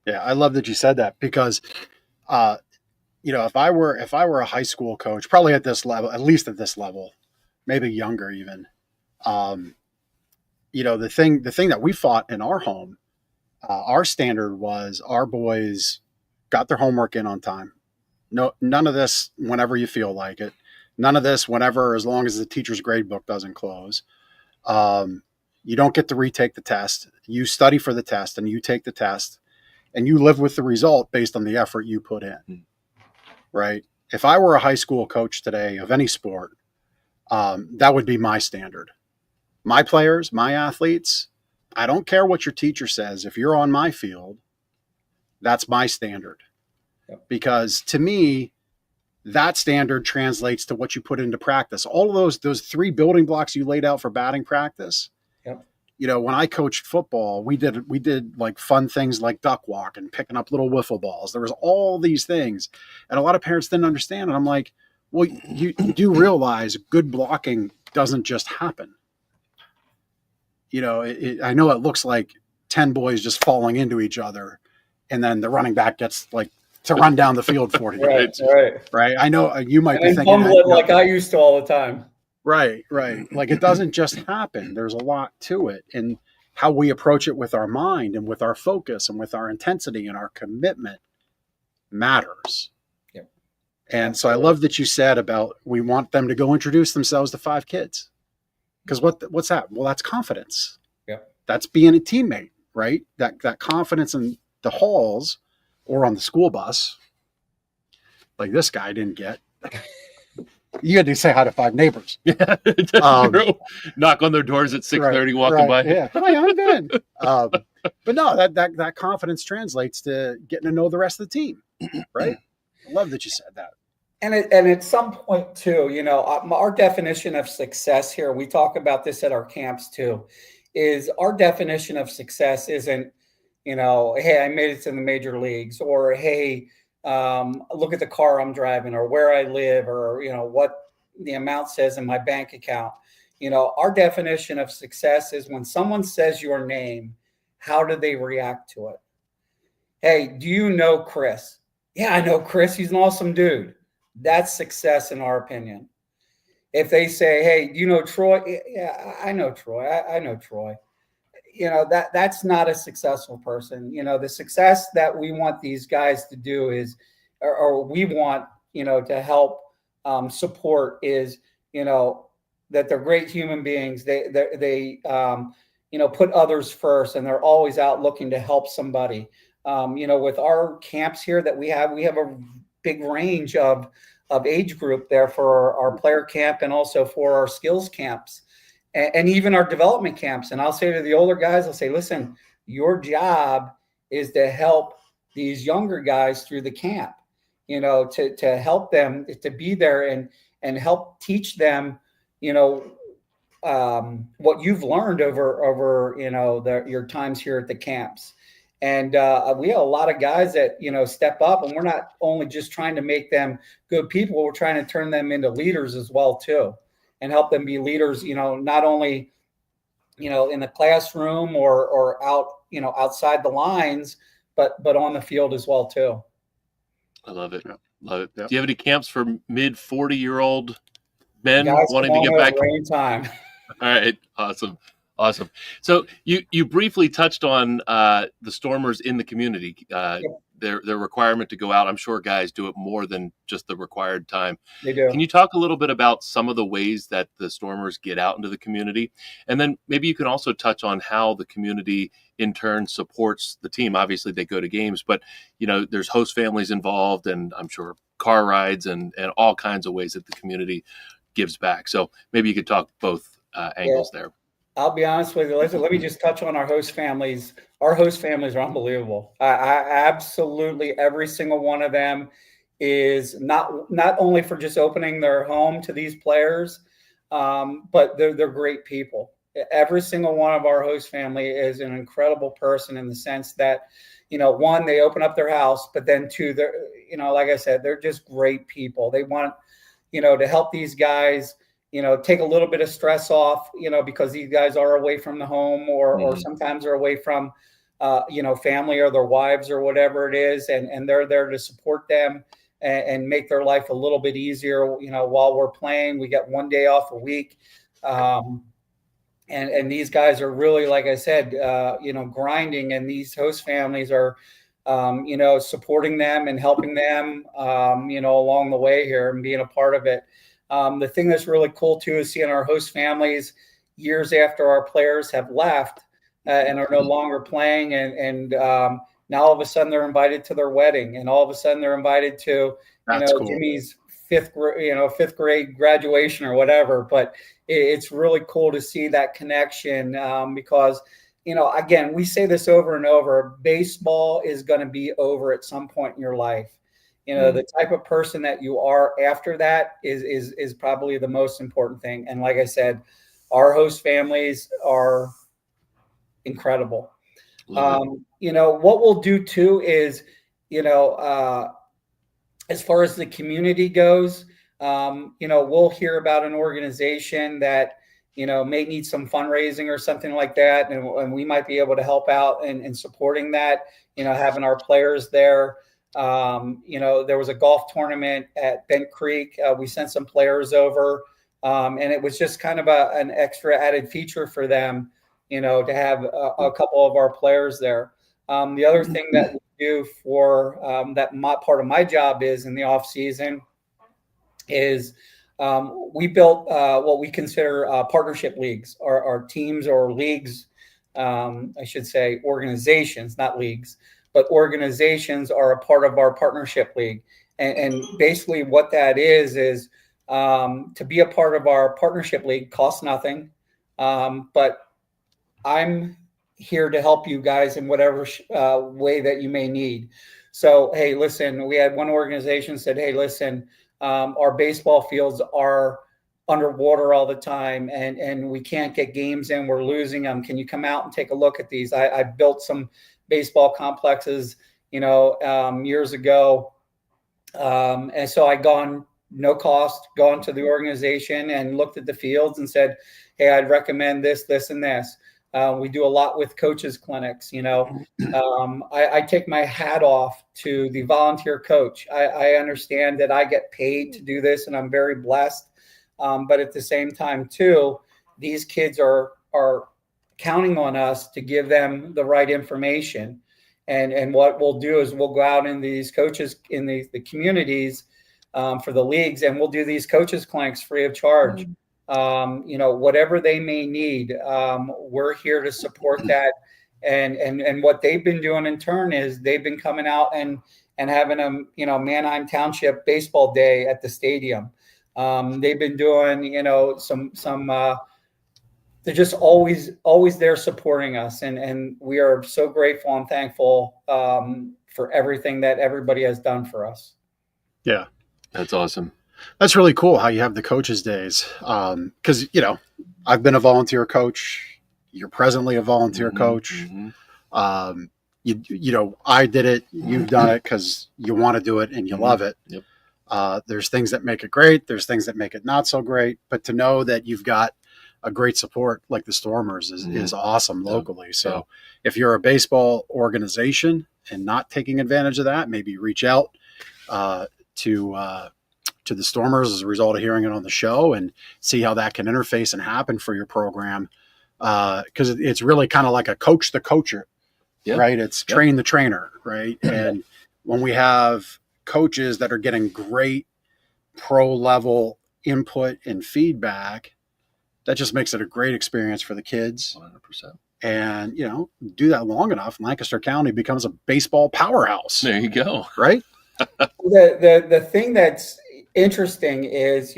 Yeah, I love that you said that because, if I were a high school coach, probably at this level, at least at this level, maybe younger even, the thing that we fought in our home, our standard was our boys got their homework in on time. No, none of this whenever you feel like it. None of this whenever, as long as the teacher's grade book doesn't close. You don't get to retake the test. You study for the test and you take the test and you live with the result based on the effort you put in. Right? If I were a high school coach today of any sport, that would be my standard. My players, my athletes, I don't care what your teacher says. If you're on my field, that's my standard. Yep. Because to me, that standard translates to what you put into practice. All of those 3 building blocks you laid out for batting practice. Yep. When I coached football, we did like fun things like duck walk and picking up little wiffle balls. There was all these things. And a lot of parents didn't understand. And I'm like, well, you do realize good blocking doesn't just happen. I know it looks like 10 boys just falling into each other, and then the running back gets like to run down the field 40 yards. Right. I know you might be thinking
that, like I used to all the time.
Right. Like it doesn't just happen. There's a lot to it, and how we approach it with our mind and with our focus and with our intensity and our commitment matters. Yep. And so I love that you said about we want them to go introduce themselves to 5 kids. Because what's that? Well, that's confidence.
Yep.
That's being a teammate, right? That confidence in the halls or on the school bus, like this guy didn't get. You had to say hi to 5 neighbors.
Yeah, that's true. Knock on their doors at 6:30, walking by.
Yeah, hi, I'm Ben. But no, that confidence translates to getting to know the rest of the team, right? I love that you said that.
And at some point too, our definition of success here, we talk about this at our camps too, is our definition of success isn't, hey, I made it to the major leagues, or hey, look at the car I'm driving, or where I live, or what the amount says in my bank account. Our definition of success is when someone says your name, how do they react to it? Hey, do you know Chris? Yeah, I know Chris. He's an awesome dude. That's success in our opinion. If they say, hey, do you know Troy? Yeah, I know Troy. I know Troy. That's not a successful person. The success that we want these guys to do is, or we want, to help support is, that they're great human beings. They put others first, and they're always out looking to help somebody. With our camps here that we have a big range of age group there for our player camp and also for our skills camps and even our development camps. And I'll say to the older guys, I'll say, listen, your job is to help these younger guys through the camp, to help them, to be there and help teach them, what you've learned over your times here at the camps. And we have a lot of guys that, step up, and we're not only just trying to make them good people, we're trying to turn them into leaders as well, too, and help them be leaders, not only, in the classroom or out, outside the lines, but on the field as well, too.
I love it.
Yep.
Love it.
Yep.
Do you have any camps for mid 40-year-old men
Guys
wanting to get back?
Time.
All right. Awesome. So you briefly touched on the Stormers in the community, their requirement to go out. I'm sure guys do it more than just the required time.
They do.
Can you talk a little bit about some of the ways that the Stormers get out into the community? And then maybe you can also touch on how the community in turn supports the team. Obviously they go to games, but there's host families involved, and I'm sure car rides and all kinds of ways that the community gives back. So maybe you could talk both angles there.
I'll be honest with you. Let me just touch on our host families. Our host families are unbelievable. I absolutely, every single one of them is not only for just opening their home to these players, but they're great people. Every single one of our host family is an incredible person in the sense that, one, they open up their house, but then two, they're, like I said, they're just great people. They want, to help these guys, take a little bit of stress off, because these guys are away from the home or sometimes they're away from, family or their wives or whatever it is. And they're there to support them and make their life a little bit easier. While we're playing, we get one day off a week. And these guys are really, like I said, grinding, and these host families are, supporting them and helping them, along the way here and being a part of it. The thing that's really cool too is seeing our host families years after our players have left and are no longer playing, and now all of a sudden they're invited to their wedding, and all of a sudden they're invited to cool. Jimmy's fifth grade graduation or whatever. But it's really cool to see that connection because again, we say this over and over: baseball is going to be over at some point in your life. The type of person that you are after that is probably the most important thing. And like I said, our host families are incredible. What we'll do too is, as far as the community goes, we'll hear about an organization that, may need some fundraising or something like that. And we might be able to help out in supporting that, having our players there. There was a golf tournament at Bent Creek. We sent some players over, and it was just kind of an extra added feature for them, to have a couple of our players there. The other thing that we do for that part of my job is in the off season is we built what we consider partnership leagues, our teams or leagues. I should say organizations, not leagues, but organizations are a part of our partnership league. And basically what that is to be a part of our partnership league costs nothing. But I'm here to help you guys in whatever way that you may need. So, hey, listen, we had one organization said, hey, listen, our baseball fields are underwater all the time and we can't get games in. We're losing them. Can you come out and take a look at these? I built some baseball complexes, years ago. And so I no cost, gone to the organization and looked at the fields and said, hey, I'd recommend this, this, and this. We do a lot with coaches clinics. I take my hat off to the volunteer coach. I understand that I get paid to do this and I'm very blessed. But at the same time too, these kids are counting on us to give them the right information. And what we'll do is we'll go out in these coaches in the communities for the leagues, and we'll do these coaches clinics free of charge. Whatever they may need, we're here to support that. And what they've been doing in turn is they've been coming out and having Manheim Township baseball day at the stadium. They've been doing, they're just always there supporting us. And we are so grateful and thankful for everything that everybody has done for us.
Yeah.
That's awesome.
That's really cool how you have the coaches days. Cause I've been a volunteer coach. You're presently a volunteer coach. I did it, you've done it cause you want to do it and you love it.
Yep.
There's things that make it great. There's things that make it not so great, but to know that you've got a great support like the Stormers is awesome locally. So if you're a baseball organization and not taking advantage of that, maybe reach out to the Stormers as a result of hearing it on the show and see how that can interface and happen for your program. Cause it's really kind of like a coach the coacher, right? It's train the trainer, right? And when we have coaches that are getting great pro level input and feedback, that just makes it a great experience for the kids.
100%.
And, do that long enough, Lancaster County becomes a baseball powerhouse.
There you go.
Right?
The thing that's interesting is,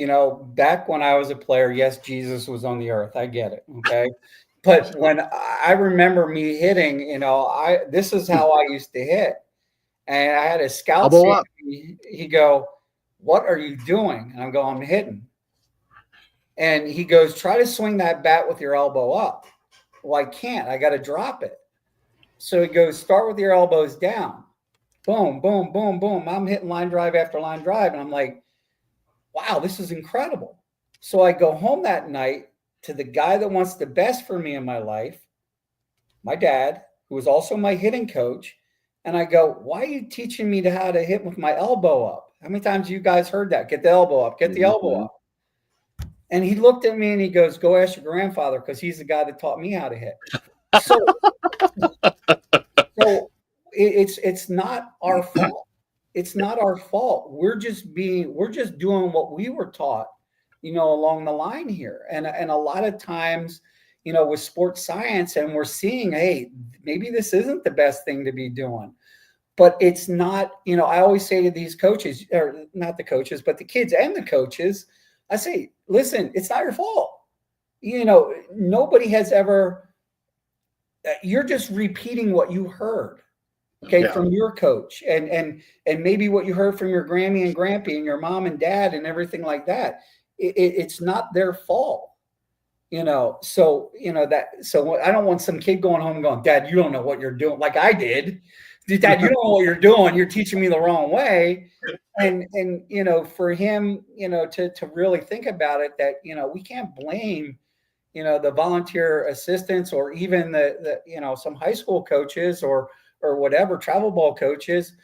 back when I was a player, yes, Jesus was on the earth. I get it. Okay. But when I remember me hitting, this is how I used to hit. And I had a scout see he go, what are you doing? And I'm going, I'm hitting. And he goes, try to swing that bat with your elbow up. Well, I can't. I got to drop it. So he goes, start with your elbows down. Boom, boom, boom, boom. I'm hitting line drive after line drive. And I'm like, wow, this is incredible. So I go home that night to the guy that wants the best for me in my life, my dad, who was also my hitting coach. And I go, why are you teaching me how to hit with my elbow up? How many times have you guys heard that? Get the elbow up, get the elbow up. And he looked at me and he goes, go ask your grandfather, because he's the guy that taught me how to hit. So it's not our fault. It's not our fault. We're just doing what we were taught, along the line here. And a lot of times, with sports science, and we're seeing, hey, maybe this isn't the best thing to be doing. But it's not, I always say to these coaches, or not the coaches, but the kids and the coaches, I say, listen, it's not your fault. Nobody has ever, you're just repeating what you heard, from your coach and maybe what you heard from your Grammy and Grampy and your mom and dad and everything like that. It's not their fault, so I don't want some kid going home and going, Dad, you don't know what you're doing. Like I did. Dad, you don't know what you're doing. You're teaching me the wrong way. And for him, to really think about it, that, we can't blame, the volunteer assistants or even the some high school coaches or whatever, travel ball coaches,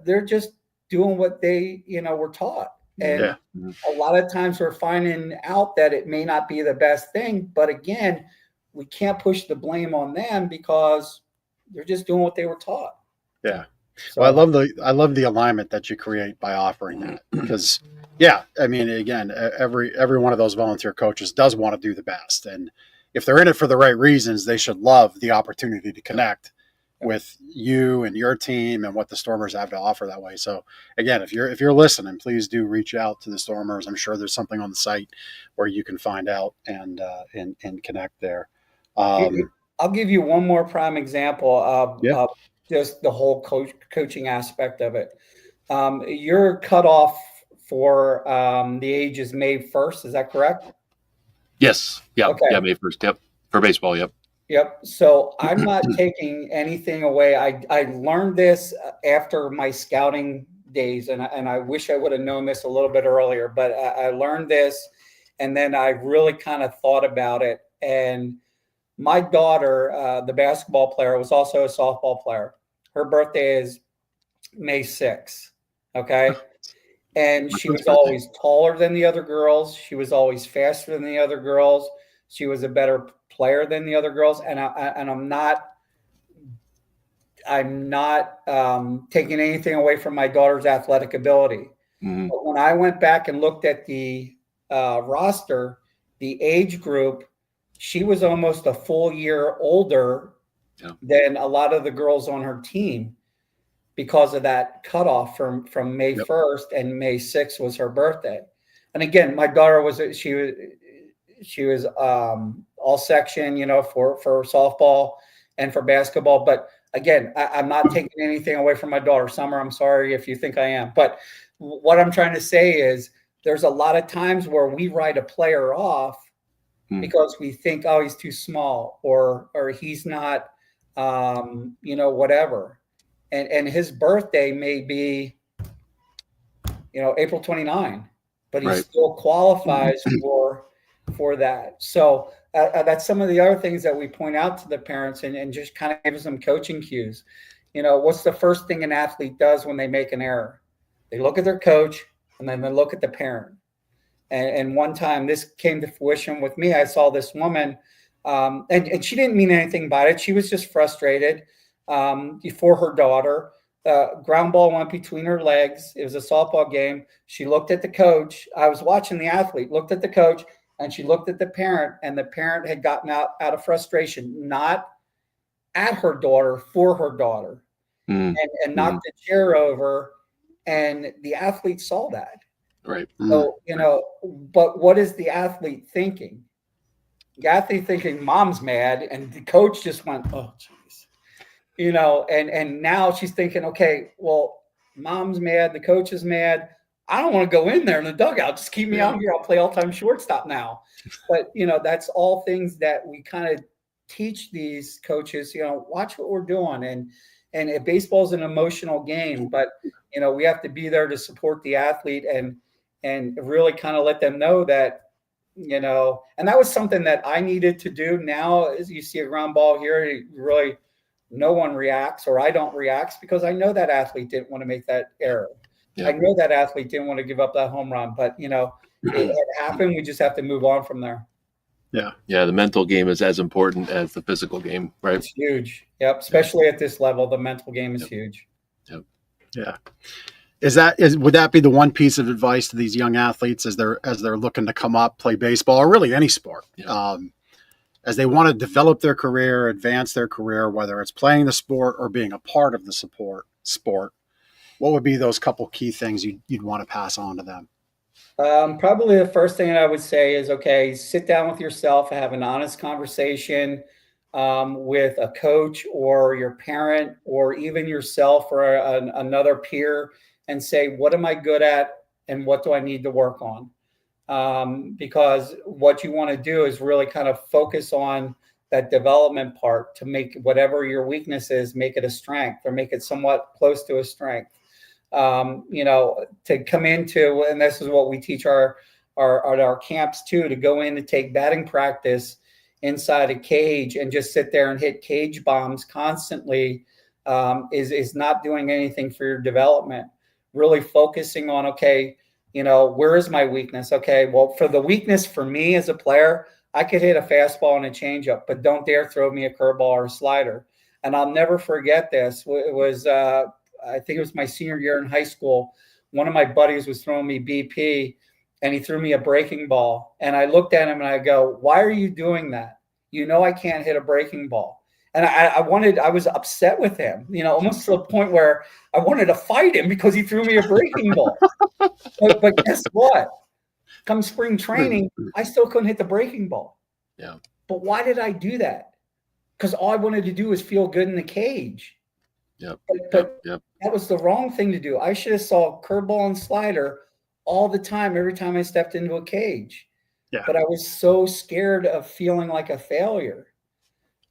they're just doing what they, were taught. And a lot of times we're finding out that it may not be the best thing, but again, we can't push the blame on them because they're just doing what they were taught.
Yeah.
So
well, I love the alignment that you create by offering that, because I mean, again, every one of those volunteer coaches does want to do the best, and if they're in it for the right reasons, they should love the opportunity to connect with you and your team and what the Stormers have to offer that way. So again, if you're listening, please do reach out to the Stormers. I'm sure there's something on the site where you can find out and connect there.
I'll give you one more prime example of just the whole coaching aspect of it. Your cutoff for the age is May 1st. Is that correct?
Yes. Yeah.
Okay.
Yeah. May 1st. Yep. For baseball. Yep.
Yep. So I'm not taking anything away. I learned this after my scouting days, and I wish I would have known this a little bit earlier, but I learned this, and then I really kind of thought about it. And my daughter, the basketball player, was also a softball player. Her birthday is May 6th. Okay. And she was always taller than the other girls. She was always faster than the other girls. She was a better player than the other girls. And I'm not taking anything away from my daughter's athletic ability. Mm-hmm. But when I went back and looked at the roster, the age group, she was almost a full year older than a lot of the girls on her team, because of that cutoff from May 1st, and May 6th was her birthday. And again, my daughter she was all section, for softball and for basketball. But again, I'm not taking anything away from my daughter. Summer, I'm sorry if you think I am. But what I'm trying to say is there's a lot of times where we write a player off because we think, oh, he's too small, or he's not, whatever. And his birthday may be, April 29, but he still qualifies for that. So that's some of the other things that we point out to the parents, and just kind of give them coaching cues. What's the first thing an athlete does when they make an error? They look at their coach, and then they look at the parent. And one time this came to fruition with me. I saw this woman, and she didn't mean anything by it. She was just frustrated. For her daughter, ground ball went between her legs. It was a softball game. She looked at the coach. I was watching the athlete, looked at the coach, and she looked at the parent, and the parent had gotten out of frustration, not at her daughter, for her daughter, and knocked the chair over, and the athlete saw that.
Right.
So, but what is the athlete thinking? The athlete thinking mom's mad, and the coach just went, oh, geez. And now she's thinking, okay, well, mom's mad, the coach is mad. I don't want to go in there in the dugout. Just keep me out here. I'll play all-time shortstop now. But, that's all things that we kind of teach these coaches, watch what we're doing. And baseball is an emotional game, but, we have to be there to support the athlete and really kind of let them know that, and that was something that I needed to do. Now, as you see a ground ball here, really no one reacts, or I don't react, because I know that athlete didn't want to make that error. Yeah. I know that athlete didn't want to give up that home run, but it happened. We just have to move on from there.
Yeah. Yeah. The mental game is as important as the physical game, right?
It's huge. Yep. Especially at this level, the mental game is huge.
Yep.
Yeah. Would that be the one piece of advice to these young athletes as they're looking to come up, play baseball, or really any sport? Yeah. As they want to develop their career, advance their career, whether it's playing the sport or being a part of the sport, what would be those couple key things you'd want to pass on to them?
Probably the first thing I would say is, okay, sit down with yourself, have an honest conversation with a coach or your parent or even yourself or another peer, and say, what am I good at and what do I need to work on? Because what you want to do is really kind of focus on that development part to make whatever your weakness is, make it a strength, or make it somewhat close to a strength. To come into, and this is what we teach our camps too, to go in and take batting practice inside a cage and just sit there and hit cage bombs constantly is not doing anything for your development. Really focusing on, okay, where is my weakness? Okay, well, for the weakness for me as a player, I could hit a fastball and a changeup, but don't dare throw me a curveball or a slider. And I'll never forget this. It was I think it was my senior year in high school. One of my buddies was throwing me BP, and he threw me a breaking ball. And I looked at him and I go, "Why are you doing that? You know I can't hit a breaking ball." And I was upset with him, almost to the point where I wanted to fight him because he threw me a breaking ball. But guess what? Come spring training, I still couldn't hit the breaking ball.
Yeah.
But why did I do that? Because all I wanted to do was feel good in the cage.
Yep.
But that was the wrong thing to do. I should have saw curveball and slider all the time, every time I stepped into a cage.
Yeah.
But I was so scared of feeling like a failure.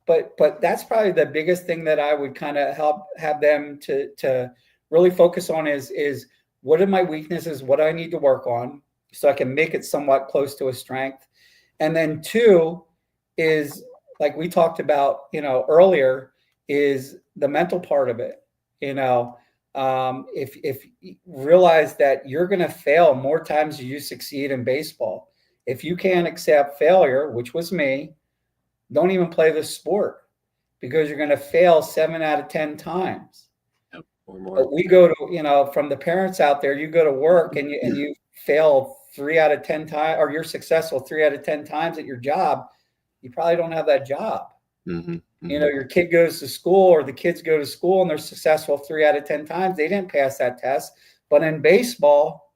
But that's probably the biggest thing that I would kind of have them to really focus on is what are my weaknesses, what do I need to work on so I can make it somewhat close to a strength. And then 2 is, like we talked about, earlier, is the mental part of it. If you realize that you're going to fail more times than you succeed in baseball. If you can't accept failure, which was me, don't even play the sport, because you're going to fail 7 out of 10 times.
Yep, or more.
But we go to, from the parents out there, you go to work and you fail 3 out of 10 times, or you're successful 3 out of 10 times at your job. You probably don't have that job.
Mm-hmm. Mm-hmm.
Your kid goes to school, or the kids go to school and they're successful 3 out of 10 times. They didn't pass that test. But in baseball,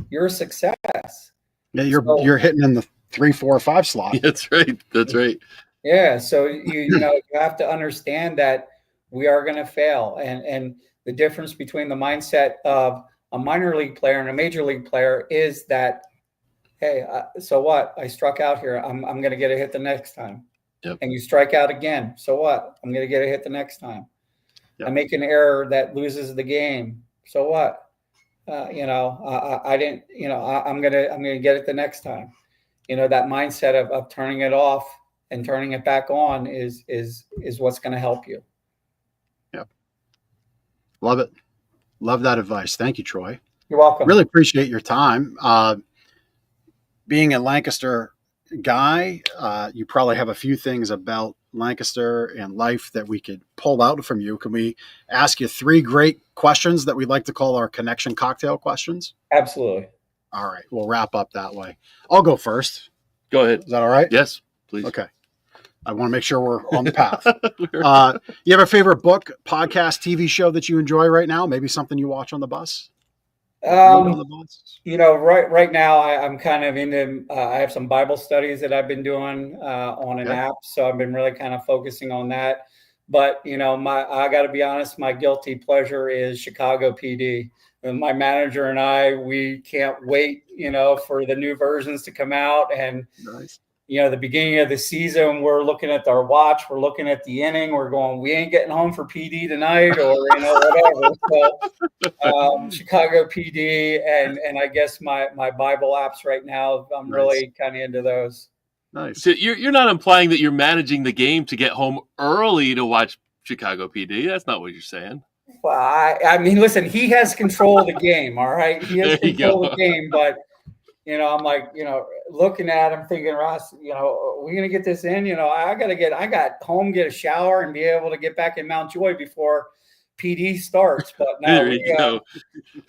you're a success.
Yeah, you're hitting in the 3, 4, 5 slot.
That's right. That's right.
Yeah. So you have to understand that we are going to fail, and the difference between the mindset of a minor league player and a major league player is that, hey, so what? I struck out here. I'm going to get a hit the next time.
Yep.
And you strike out again. So what? I'm going to get a hit the next time.
Yep.
I make an error that loses the game. So what? I didn't. I'm gonna get it the next time. That mindset of turning it off and turning it back on is what's going to help you.
Yep. Love it. Love that advice. Thank you, Troy.
You're welcome.
Really appreciate your time. Being a Lancaster guy, you probably have a few things about Lancaster and life that we could pull out from you. Can we ask you 3 great questions that we'd like to call our connection cocktail questions?
Absolutely. All
right. We'll wrap up that way. I'll go first.
Go ahead.
Is that all right?
Yes, please.
Okay. I want to make sure we're on the path. You have a favorite book, podcast, TV show that you enjoy right now? Maybe something you watch on the bus?
Right now I'm kind of into, I have some Bible studies that I've been doing on an app. So I've been really kind of focusing on that. But, I got to be honest, my guilty pleasure is Chicago PD. And my manager and we can't wait, for the new versions to come out. And,
nice.
The beginning of the season, we're looking at our watch, we're looking at the inning, we're going, we ain't getting home for PD tonight, or, whatever. So Chicago PD and I guess my Bible apps right now, I'm really kind of into those.
Nice. So you're not implying that you're managing the game to get home early to watch Chicago PD. That's not what you're saying.
Well, I mean, listen, he has control of the game. All right. He has control of the game, but I'm like, looking at him thinking, Ross, are we going to get this in? I got home, get a shower and be able to get back in Mount Joy before PD starts. But now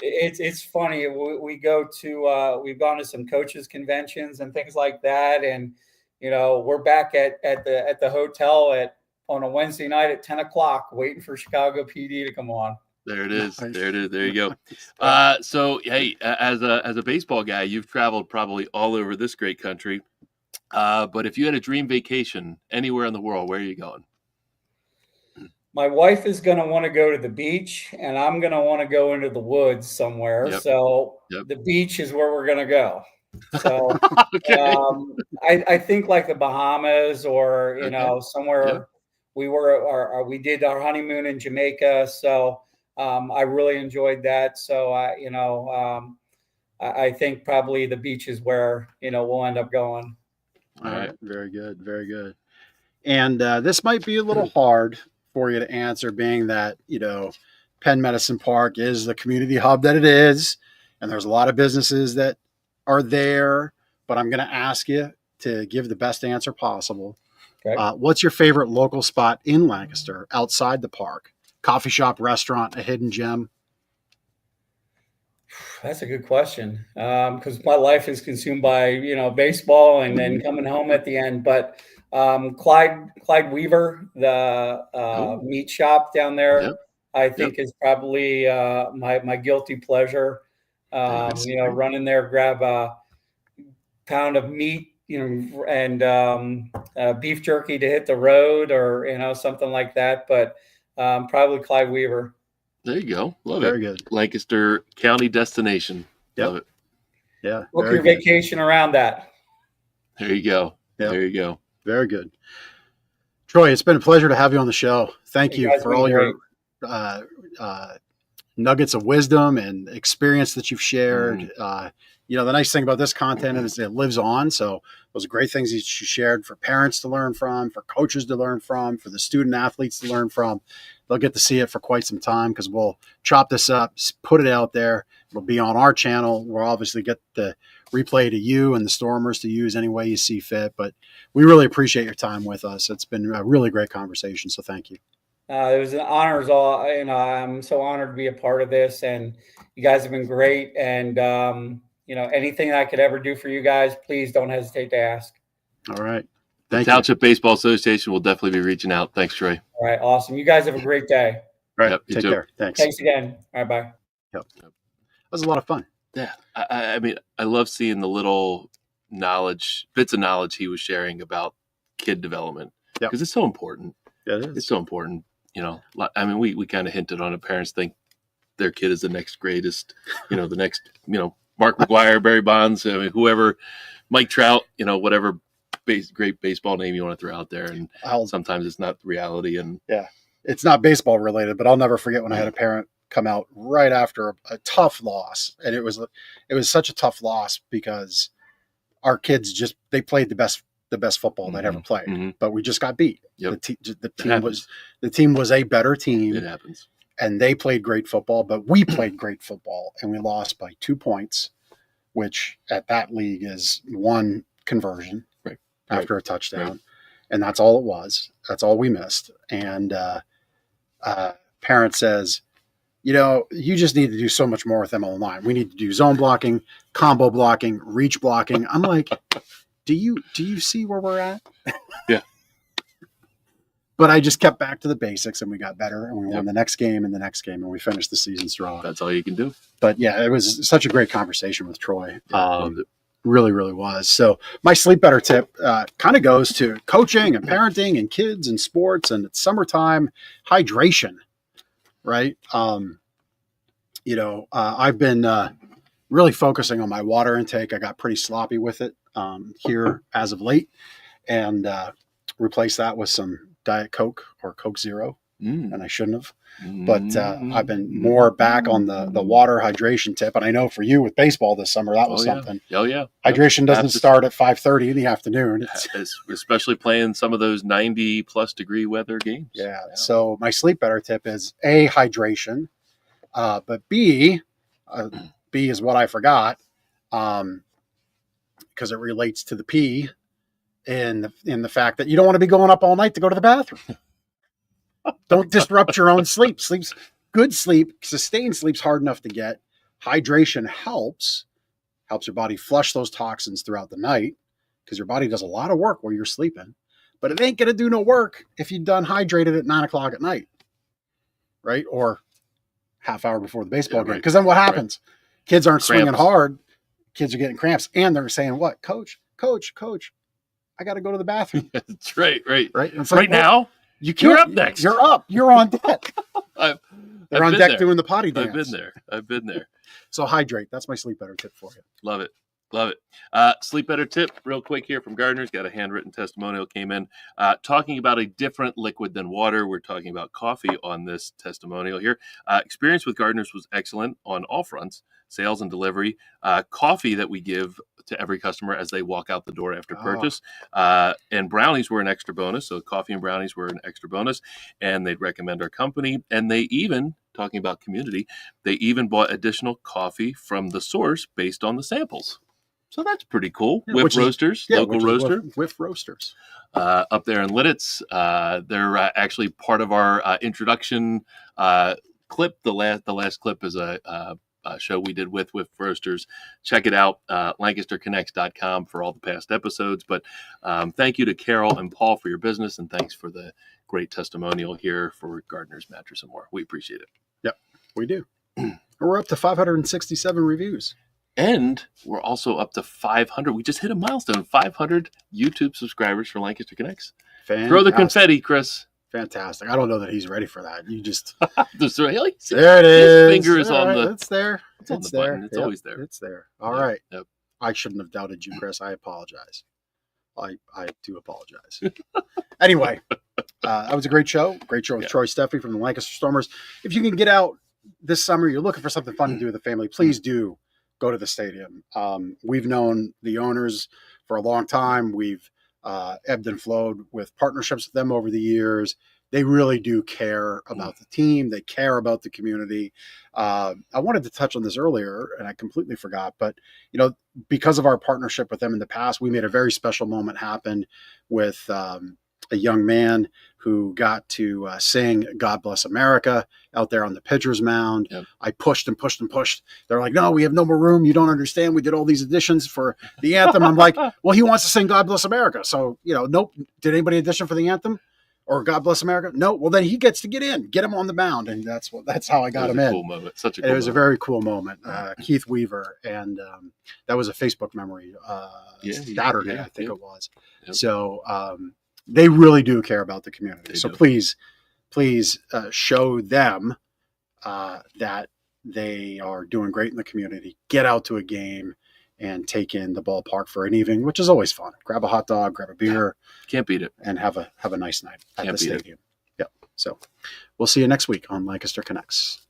it's funny. We go to, we've gone to some coaches conventions and things like that. And, we're back at the hotel on a Wednesday night at 10 o'clock, waiting for Chicago PD to come on.
There it is. There it is. There you go. So, hey, as a baseball guy, you've traveled probably all over this great country. But if you had a dream vacation anywhere in the world, where are you going?
My wife is going to want to go to the beach, and I'm going to want to go into the woods somewhere. Yep. So the beach is where we're going to go. So okay. I think like the Bahamas or, somewhere. Yep. We did our honeymoon in Jamaica. So I really enjoed that. So I think probably the beach is where, we'll end up going.
All right. Very good. Very good. And this might be a little hard for you to answer, being that, Penn Medicine Park is the community hub that it is. And there's a lot of businesses that are there, but I'm going to ask you to give the best answer possible. Okay. What's your favorite local spot in Lancaster outside the park coffee shop, restaurant, a hidden gem?
That's a good question, because my life is consumed by baseball and then coming home at the end. But Clyde Weaver, the meat shop down there, I think is probably my guilty pleasure. Run in there, grab a pound of meat, and beef jerky to hit the road, or something like that. But probably Clyde Weaver.
There you go. Love it.
Very good.
Lancaster County destination.
Yep.
Love it.
Yeah.
Book your vacation around that.
There you go.
Yep.
There you go.
Very good. Troy, it's been a pleasure to have you on the show. Thank you for all your nuggets of wisdom and experience that you've shared. The nice thing about this content is it lives on. So those are great things that you shared for parents to learn from, for coaches to learn from, for the student athletes to learn from. They'll get to see it for quite some time because we'll chop this up, put it out there. It'll be on our channel. We'll obviously get the replay to you and the Stormers to use any way you see fit. But we really appreciate your time with us. It's been a really great conversation. So thank you.
It was an honor. I'm so honored to be a part of this, and you guys have been great. And anything I could ever do for you guys, please don't hesitate to ask.
All right.
The Township Baseball Association will definitely be reaching out. Thanks, Troy.
All right. Awesome. You guys have a great day.
All right.
Yep,
Take care. Thanks.
Thanks again. All right. Bye.
Yep. That was a lot of fun.
Yeah. I mean, I love seeing the little bits of knowledge he was sharing about kid development because it's so important.
Yeah, it is.
It's so important. I mean, we kind of hinted on it. Parents think their kid is the next greatest, the next, Mark McGuire, Barry Bonds, I mean, whoever, Mike Trout, whatever great baseball name you want to throw out there. And sometimes it's not the reality. And
it's not baseball related, but I'll never forget when I had a parent come out right after a tough loss. And it was such a tough loss because our kids they played the best football they'd ever played, but we just got beat.
Yep.
The team was a better team.
It happens.
And they played great football, but we played great football, and we lost by 2 points, which at that league is one conversion after a touchdown. Right. And that's all it was. That's all we missed. And parent says, you just need to do so much more with them on the line. We need to do zone blocking, combo blocking, reach blocking. I'm like, do you see where we're at?
Yeah.
But I just kept back to the basics, and we got better, and we won the next game and the next game, and we finished the season strong.
That's all you can do.
But yeah, it was such a great conversation with Troy. Really, really was. So my sleep better tip kind of goes to coaching and parenting and kids and sports, and it's summertime hydration, right? I've been really focusing on my water intake. I got pretty sloppy with it here as of late, and replaced that with some Diet Coke or Coke Zero, and I shouldn't have. But I've been more back on the water hydration tip, and I know for you with baseball this summer that was something.
Oh yeah,
hydration doesn't start at 5:30 in the afternoon,
especially playing some of those 90+ degree weather games.
Yeah. So my sleep better tip is A, hydration, but B is what I forgot, because it relates to the P. In the fact that you don't want to be going up all night to go to the bathroom. Don't disrupt your own sleep. Good sleep, sustained sleep's hard enough to get. Hydration helps your body flush those toxins throughout the night because your body does a lot of work while you're sleeping. But it ain't going to do no work if you're done hydrated at 9 o'clock at night, right? Or half hour before the baseball game. Because then what happens? Right. Kids aren't swinging hard. Kids are getting cramps. And they're saying, what? Coach, I got to go to the bathroom.
That's right.
It's
like, now, you're up next.
You're up. You're on deck. They're on deck doing the potty dance.
I've been there.
So hydrate. That's my sleep better tip for you.
Love it. Sleep better tip real quick here from Gardner's. Got a handwritten testimonial came in talking about a different liquid than water. We're talking about coffee on this testimonial here. Experience with Gardner's was excellent on all fronts, sales and delivery. Coffee that we give to every customer as they walk out the door after purchase. And brownies were an extra bonus. So coffee and brownies were an extra bonus. And they'd recommend our company. And they even, talking about community, they even bought additional coffee from the source based on the samples. So that's pretty cool.
Yeah,
Whiff Roasters, local roaster.
Whiff Roasters.
Up there in Lidditz. They're actually part of our introduction clip. The last clip is a show we did with Roasters. Check it out, lancasterconnects.com for all the past episodes. But thank you to Carol and Paul for your business, and thanks for the great testimonial here for Gardner's Mattress and More. We appreciate it.
Yep, we do. We're up to 567 reviews.
And we're also up to 500. We just hit a milestone, 500 YouTube subscribers for Lancaster Connects.
Fantastic.
Throw the confetti, Chris.
Fantastic. I don't know that he's ready for that. You just...
Really?
There it is.
His finger is on
right,
the...
It's there.
It's on the button. It's always there.
It's there. All right. Yep. I shouldn't have doubted you, Chris. I apologize. I do apologize. Anyway, that was a great show. Great show with Troy Steffy from the Lancaster Stormers. If you can get out this summer, you're looking for something fun to do with the family, please do go to the stadium. We've known the owners for a long time. We've ebbed and flowed with partnerships with them over the years. They really do care about the team. They care about the community. I wanted to touch on this earlier, and I completely forgot. But, because of our partnership with them in the past, we made a very special moment happen with a young man who got to sing God Bless America out there on the pitcher's mound. Yep. I pushed and pushed and pushed. They're like, no, we have no more room. You don't understand. We did all these additions for the anthem. I'm like, well, he wants to sing God Bless America. So, nope. Did anybody audition for the anthem or God Bless America? No. Well, then he gets to get in, get him on the mound. And that's how I got him in.
Cool moment. Such a cool moment.
It was a very cool moment. Keith Weaver. And that was a Facebook memory Saturday, I think it was. Yep. So, they really do care about the community. So please show them that they are doing great in the community. Get out to a game and take in the ballpark for an evening, which is always fun. Grab a hot dog, grab a beer.
Can't beat it.
And have a nice night at the stadium. Yep. So we'll see you next week on Lancaster Connects.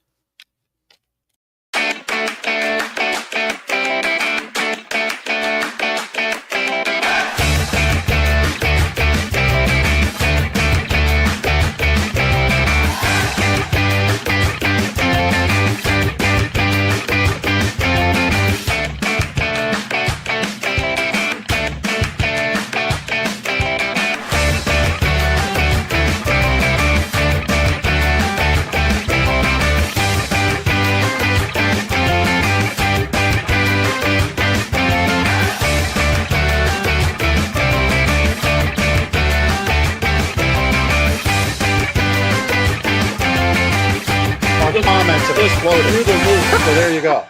Comments have exploded through the roof. So there you go.